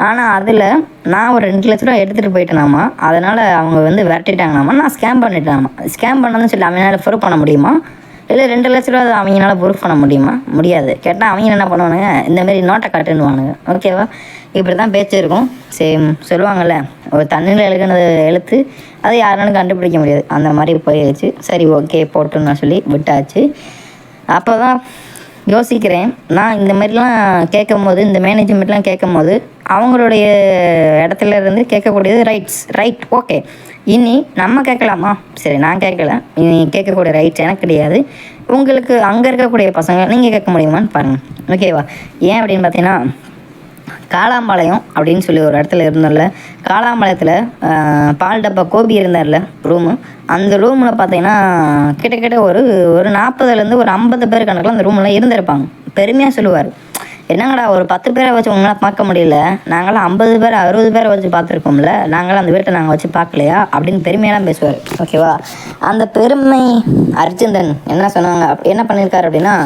ஆனால் அதில் நான் ஒரு 2 லட்ச ரூபா எடுத்துகிட்டு போயிட்டேனாமா, அதனால் அவங்க வந்து விரட்டிட்டாங்கனாமா, நான் ஸ்கேம் பண்ணிட்டேனாமா. ஸ்கேம் பண்ணதுன்னு சொல்லி அவனால் ப்ரூவ் பண்ண முடியுமா? இல்லை 2 லட்ச ரூபா அவங்களால ப்ரூஃப் பண்ண முடியுமா? முடியாது. கேட்டால் அவங்க என்ன பண்ணுவானுங்க, இந்தமாரி நோட்டை காட்டுன்னுவானுங்க. ஓகேவா, இப்படி தான் பேச்சு இருக்கும். சேம் சொல்லுவாங்கள்ல, ஒரு தண்ணியில் எழுதுனது எழுத்து அது யாராலும் கண்டுபிடிக்க முடியாது, அந்த மாதிரி போயிடுச்சு. சரி ஓகே போட்டுன்னு சொல்லி விட்டாச்சு. அப்போ தான் யோசிக்கிறேன், நான் இந்த மாதிரிலாம் கேட்கும் போது, இந்த மேனேஜ்மெண்ட்லாம் கேட்கும் போது அவங்களுடைய இடத்துல இருந்து கேட்கக்கூடியது ரைட் ஓகே. இனி நம்ம கேட்கலாமா? சரி நான் கேட்கல, இனி கேட்கக்கூடிய ரைட்ஸ் எனக்கு கிடையாது. உங்களுக்கு அங்கே இருக்கக்கூடிய பசங்க நீங்கள் கேட்க முடியுமான்னு பாருங்கள். ஓகேவா, ஏன் அப்படின்னு பார்த்தீங்கன்னா, காளாம்பாளையம் அப்படின்னு சொல்லி ஒரு இடத்துல இருந்தோம்ல, காளாம்பாளையத்தில் பால் டப்பா கோபி இருந்தார்ல ரூமு, அந்த ரூமில் பார்த்தீங்கன்னா கிட்டத்தட்ட ஒரு 40லேருந்து ஒரு 50 பேர் கணக்கில் அந்த ரூமில் இருந்திருப்பாங்க. பெருமையாக சொல்லுவார், என்னங்கடா ஒரு 10 பேரை வச்சு உங்களால் பார்க்க முடியல, நாங்களாம் 50 பேர் 60 பேரை வச்சு பார்த்துருக்கோம்ல, நாங்களாம் அந்த வீட்டை நாங்கள் வச்சு பார்க்கலையா அப்படின்னு பெருமையெல்லாம் பேசுவார். ஓகேவா, அந்த பெருமை அர்ஜுந்தன் என்ன சொன்னாங்க, என்ன பண்ணியிருக்காரு அப்படின்னா,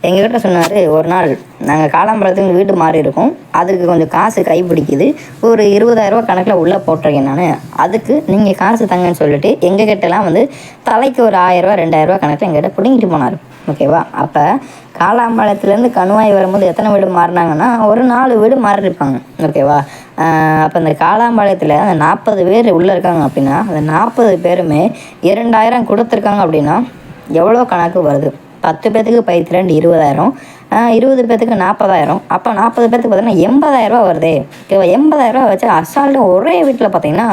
எங்ககிட்ட சொன்னார், ஒரு நாள் நாங்கள் காளாம்பழத்துக்கு வீட்டு மாறி இருக்கோம், அதுக்கு கொஞ்சம் காசு கைப்பிடிக்குது, ஒரு 20,000 கணக்கில் உள்ளே போட்டிருக்கேன் நான், அதுக்கு நீங்கள் காசு தங்கன்னு சொல்லிட்டு எங்கள் கிட்டலாம் வந்து தலைக்கு ஒரு 1,000 2,000 கணக்கில் எங்கிட்ட பிடிங்கிட்டு போனார். ஓகேவா, அப்போ காளாம்பாளையத்துலேருந்து கணுவாய் வரும்போது எத்தனை வீடு மாறினாங்கன்னா ஒரு 4 வீடு மாறி இருப்பாங்க. ஓகேவா, அப்போ இந்த காளாம்பாளையத்தில் அந்த 40 பேர் உள்ளே இருக்காங்க அப்படின்னா, அந்த 40 பேருமே 2,000 கொடுத்துருக்காங்க அப்படின்னா எவ்வளோ கணக்கு வருது? 10 பேர்த்துக்கு பயிற்சிலேருந்து 20,000, 20 பேர்த்துக்கு 40,000, அப்போ 40 பேர்த்துக்கு பார்த்தீங்கன்னா 80,000 வருதே. ஓகேவா, 80,000 வச்சு அசால்ட்டு ஒரே வீட்டில் பார்த்தீங்கன்னா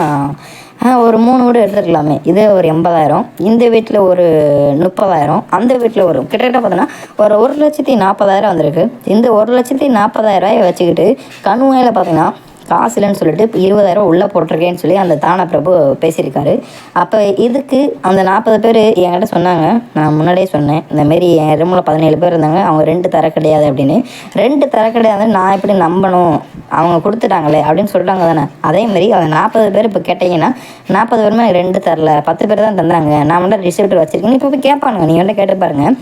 ஒரு 3 வீடு எடுத்துருக்கலாமே, இதே ஒரு 80,000, இந்த வீட்டில் ஒரு 30,000, அந்த வீட்டில் ஒரு கிட்டத்தட்ட பார்த்தோன்னா ஒரு 1,40,000 வந்திருக்கு. இந்த 1,40,000 வச்சுக்கிட்டு கண்மாயில் பார்த்தீங்கன்னா காசு இல்லைன்னு சொல்லிட்டு இப்போ 20,000 உள்ளே போட்டிருக்கேன்னு சொல்லி அந்த தான பிரபு பேசியிருக்காரு. அப்போ இதுக்கு அந்த 40 பேர் என்கிட்ட சொன்னாங்க, நான் முன்னாடியே சொன்னேன், இந்தமாரி என் ரூமில் 17 பேர் இருந்தாங்க, அவங்க 2 தர கிடையாது அப்படின்னு. 2 தர கிடையாதுன்னு நான் எப்படி நம்பணும், அவங்க கொடுத்துட்டாங்களே அப்படின்னு சொல்லிட்டாங்க தானே. அதேமாரி அந்த 40 பேர் இப்போ கேட்டிங்கன்னா 40 பேருமே 2 தரல, 10 பேர் தான் தந்தாங்க, நான் மட்டும் ரிசிப்ட் வச்சுருக்கேன், இப்போ போய் கேட்பானுங்க, நீங்கள் வந்து கேட்டு பாருங்கள்.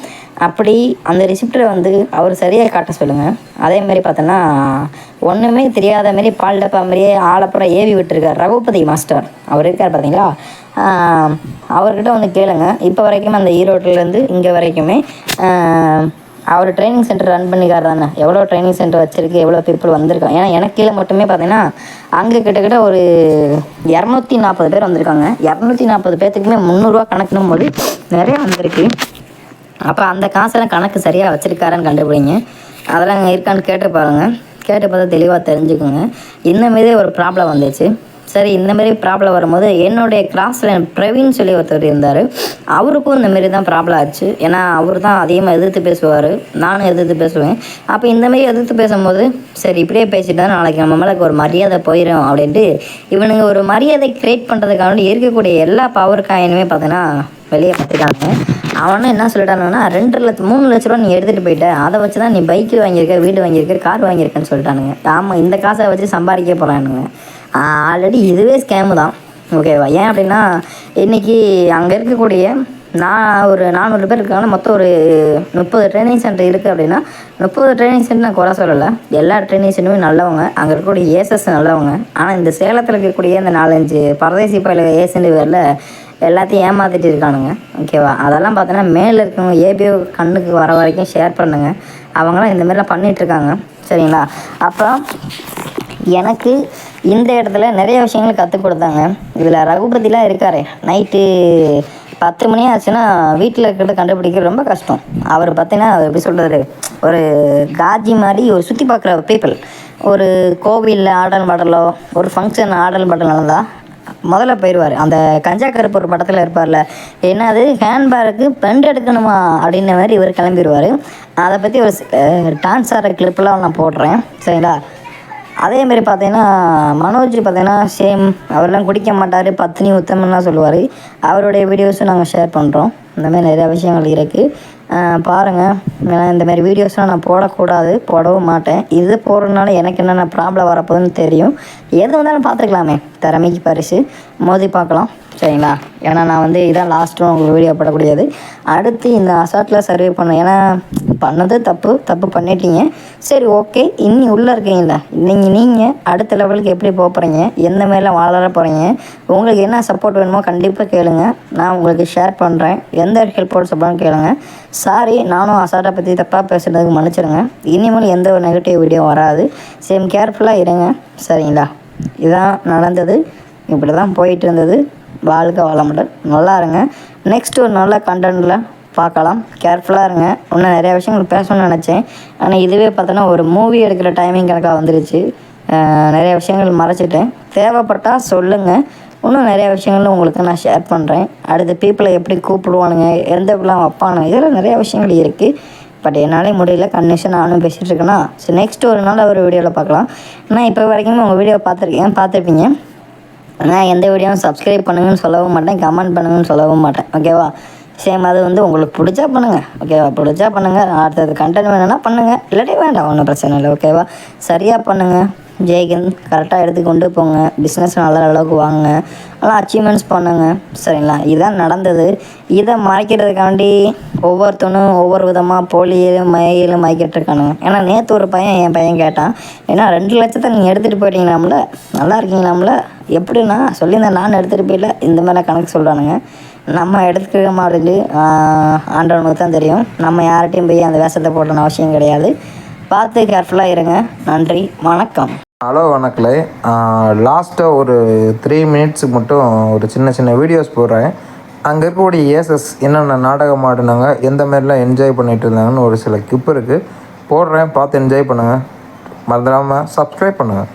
அப்படி அந்த ரிசிப்டரை வந்து அவர் சரியாக காட்ட சொல்லுங்கள். அதேமாரி பார்த்தோன்னா ஒன்றுமே தெரியாத மாரி பால் டப்பா மாதிரியே ஆளப்புறம் ஏவி விட்டுருக்கார் ரகுபதி மாஸ்டர். அவர் இருக்கார் பார்த்தீங்களா, அவர்கிட்ட வந்து கேளுங்க. இப்போ வரைக்கும் அந்த ஈரோட்டிலேருந்து இங்கே வரைக்குமே அவர் ட்ரைனிங் சென்டர் ரன் பண்ணிக்கார் தானே. எவ்வளோ ட்ரைனிங் சென்டர் வச்சுருக்கு, எவ்வளோ பீப்புள் வந்திருக்காங்க. ஏன்னா எனக்கு கீழே மட்டுமே பார்த்தீங்கன்னா அங்கே கிட்டத்தட்ட ஒரு 240 பேர் வந்திருக்காங்க. 240 பேர்த்துக்குமே 300 கணக்குனும் போது நிறையா வந்திருக்கு. அப்போ அந்த காசெல்லாம் கணக்கு சரியாக வச்சுருக்காருன்னு கண்டுபிடிங்க. அதெல்லாம் இருக்கான்னு கேட்டு பாருங்கள். கேட்டு பார்த்தா தெளிவாக தெரிஞ்சுக்கோங்க. இந்தமாரி ஒரு ப்ராப்ளம் வந்துச்சு. சரி, இந்தமாரி ப்ராப்ளம் வரும்போது என்னுடைய கிளாஸில் பிரவீன் சொல்லி ஒருத்தர் இருந்தார், அவருக்கும் இந்தமாரி தான் ப்ராப்ளம் ஆச்சு. ஏன்னா அவர் தான் அதிகமாக எதிர்த்து பேசுவார், நானும் எதிர்த்து பேசுவேன். அப்போ இந்தமாரி எதிர்த்து பேசும்போது சரி இப்படியே பேசிட்டா நாளைக்கு நம்ம மேலே ஒரு மரியாதை போயிடும் அப்படின்ட்டு இவனுங்க ஒரு மரியாதை க்ரியேட் பண்ணுறதுக்காக இருக்கக்கூடிய எல்லா பவர் காயினுமே பார்த்தீங்கன்னா வெளியே பார்த்துட்டாங்க. அவனும் என்ன சொல்லிட்டானுங்கன்னா 3 லட்ச ரூபா நீ எடுத்துகிட்டு போயிட்ட, அதை வச்சு தான் நீ பைக்கு வாங்கியிருக்க, வீடு வாங்கியிருக்க, கார் வாங்கியிருக்கேன்னு சொல்லிட்டானுங்க. ஆமாம், இந்த காசை வச்சு சம்பாதிக்க போகிறானுங்க. ஆல்ரெடி இதுவே ஸ்கேமு தான், ஓகேவா? ஏன் அப்படின்னா இன்றைக்கி அங்கே இருக்கக்கூடிய ஒரு 400 பேர் இருக்காங்கன்னா மொத்தம் ஒரு 30 ட்ரைனிங் சென்டர் இருக்குது அப்படின்னா 30 ட்ரைனிங் சென்டர் நான் குறை சொல்லலை, எல்லா ட்ரைனிங் சென்டருமே நல்லவங்க, அங்கே இருக்கக்கூடிய ஏசஸ் நல்லவங்க. ஆனால் இந்த சேலத்தில் இருக்கக்கூடிய இந்த 4-5 பரதேசி பயில ஏசென்ட் பேரில் எல்லாத்தையும் ஏமாற்றிட்டு இருக்கானுங்க, ஓகேவா? அதெல்லாம் பார்த்தோன்னா மேலே இருக்கவங்க ஏபிஓ கண்ணுக்கு வர வரைக்கும் ஷேர் பண்ணுங்க. அவங்களாம் இந்தமாரிலாம் பண்ணிகிட்ருக்காங்க, சரிங்களா? அப்புறம் எனக்கு இந்த இடத்துல நிறைய விஷயங்கள் கற்றுக் கொடுத்தாங்க. இதில் ரகுபதிலாம் இருக்கார், நைட்டு 10 மணி ஆச்சுன்னா வீட்டில் இருக்கிறத கண்டுபிடிக்க ரொம்ப கஷ்டம். அவர் பார்த்தீங்கன்னா எப்படி சொல்கிறது, ஒரு காஜி மாதிரி ஒரு சுற்றி பார்க்குற பீப்புள். ஒரு கோவிலில் ஆடல் பாடலோ ஒரு ஃபங்க்ஷன் ஆடல் பாடல் நடந்தால் முதல்ல போயிடுவார். அந்த கஞ்சா கருப்பு ஒரு படத்தில் இருப்பார்ல, என்னது ஹேண்ட்பேக்கு பெண்ட் எடுக்கணுமா அப்படின்ன மாதிரி இவர் கிளம்பிடுவார். அதை பற்றி ஒரு டான்ஸ் ஆடுற கிளிப்பெலாம் நான் போடுறேன், சரிங்களா? அதேமாரி பார்த்தீங்கன்னா மனோஜ் பார்த்தீங்கன்னா சேம், அவரெல்லாம் குடிக்க மாட்டார், பத்தினி உத்தமன்லாம் சொல்லுவார். அவருடைய வீடியோஸும் நாங்கள் ஷேர் பண்ணுறோம். இந்தமாதிரி நிறையா விஷயங்கள் இருக்குது, பாருங்கள். ஏன்னா இந்தமாதிரி வீடியோஸ்லாம் நான் போடக்கூடாது, போடவும் மாட்டேன். இது போடுறதுனால எனக்கு என்னென்ன ப்ராப்ளம் வரப்போகுதுன்னு தெரியும். எது வந்தாலும் பார்த்துக்கலாமே, திறமைக்கு பரிசு, மோதி பார்க்கலாம், சரிங்களா? ஏன்னா நான் வந்து இதான் லாஸ்ட்டும் உங்களுக்கு வீடியோ போடக்கூடியது. அடுத்து இந்த அசால்ட்டில் சர்வே பண்ணேன், ஏன்னா பண்ணது தப்பு பண்ணிட்டீங்க, சரி ஓகே. இன்னி உள்ளே இருக்கீங்களா, நீங்கள் அடுத்த லெவலுக்கு எப்படி போக போகிறீங்க, எந்த மாதிரிலாம் வளர போகிறீங்க, உங்களுக்கு என்ன சப்போர்ட் வேணுமோ கண்டிப்பாக கேளுங்க, நான் உங்களுக்கு ஷேர் பண்ணுறேன். எந்த ஹெல்ப்போட சப்போர்ட்னு கேளுங்க. சாரி, நானும் அசால்ட்டை பற்றி தப்பாக பேசுகிறதுக்கு மன்னிச்சிடுங்க. இனிமேல் எந்த ஒரு நெகட்டிவ் வீடியோ வராது. சேம் கேர்ஃபுல்லாக இருங்க, சரிங்களா? இதுதான் நடந்தது, இப்படி தான் போயிட்டு இருந்தது. வாழ்க்கை வளமுடன், நல்லா இருங்க. நெக்ஸ்ட் ஒரு நல்ல கண்டென்ட்டில் பார்க்கலாம். கேர்ஃபுல்லாக இருங்க. இன்னும் நிறையா விஷயங்கள் பேசணும்னு நினச்சேன், ஆனால் இதுவே பார்த்தோன்னா ஒரு மூவி எடுக்கிற டைமிங் கணக்காக வந்துருச்சு. நிறைய விஷயங்கள் மறைச்சிட்டேன். தேவைப்பட்டால் சொல்லுங்கள், இன்னும் நிறையா விஷயங்களும் உங்களுக்கு நான் ஷேர் பண்ணுறேன். அடுத்த பீப்புளை எப்படி கூப்பிடுவானுங்க, எந்த இப்படிலாம் வைப்பானுங்க, இதெல்லாம் நிறையா விஷயங்கள் இருக்குது. பட் என்னாலே முடியல, கண்டிஷன் நானும் பேசிகிட்டு இருக்கேன்னா. ஸோ நெக்ஸ்ட் ஒரு நாள் ஒரு வீடியோவில் பார்க்கலாம். நான் இப்போ வரைக்கும் உங்கள் வீடியோ பார்த்துருப்பீங்க. நான் எந்த வீடியோவும் சப்ஸ்கிரைப் பண்ணுங்கன்னு சொல்லவும் மாட்டேன், கமெண்ட் பண்ணுங்கன்னு சொல்லவும் மாட்டேன், ஓகேவா? சேம் அது வந்து உங்களுக்கு பிடிச்சா பண்ணுங்கள், ஓகேவா? பிடிச்சா பண்ணுங்கள், அடுத்தது கண்டென்ட் வேணும்னா பண்ணுங்கள், இல்லாட்டி வேண்டாம், ஒன்றும் பிரச்சனை இல்லை, ஓகேவா? சரியாக பண்ணுங்கள், ஜெய்ஹிந்த். கரெக்டாக எடுத்து கொண்டு போங்க, பிஸ்னஸ் நல்ல அளவுக்கு வாங்க, நல்லா அச்சீவ்மெண்ட்ஸ் பண்ணுங்க, சரிங்களா? இதுதான் நடந்தது. இதை மறைக்கிறதுக்காண்டி ஒவ்வொருத்தனும் ஒவ்வொரு விதமாக போலியிலும் மயக்கிட்டு இருக்கானுங்க. ஏன்னா நேற்று ஒரு என் பையன் கேட்டான், ஏன்னா 2 லட்சத்தை நீங்கள் எடுத்துகிட்டு போயிட்டீங்களாம்ல, நல்லா இருக்கீங்களாம்ல, எப்படின்னா சொல்லியிருந்தேன், நான் எடுத்துகிட்டு போயிடல, இந்த மாதிரி கணக்கு சொல்கிறானுங்க. நம்ம எடுத்துக்க மாதிரி ஆண்டவனுக்கு தான் தெரியும். நம்ம யார்கிட்டையும் போய் அந்த வேஷத்தை போடணும்னு அவசியம் கிடையாது. பார்த்து கேர்ஃபுல்லாக இருங்க. நன்றி, வணக்கம். ஹலோ, வணக்கலை. லாஸ்ட்டாக ஒரு 3 மினிட்ஸுக்கு மட்டும் ஒரு சின்ன வீடியோஸ் போடுறேன். அங்கே இருக்கக்கூடிய ஏசஸ் என்னென்ன நாடகம் ஆடினாங்க, எந்த மாதிரிலாம் என்ஜாய் பண்ணிகிட்டு இருந்தாங்கன்னு ஒரு சில கிளிப் இருக்குது, போடுறேன், பார்த்து என்ஜாய் பண்ணுங்கள். மறந்துடாமல் சப்ஸ்கிரைப் பண்ணுங்கள்.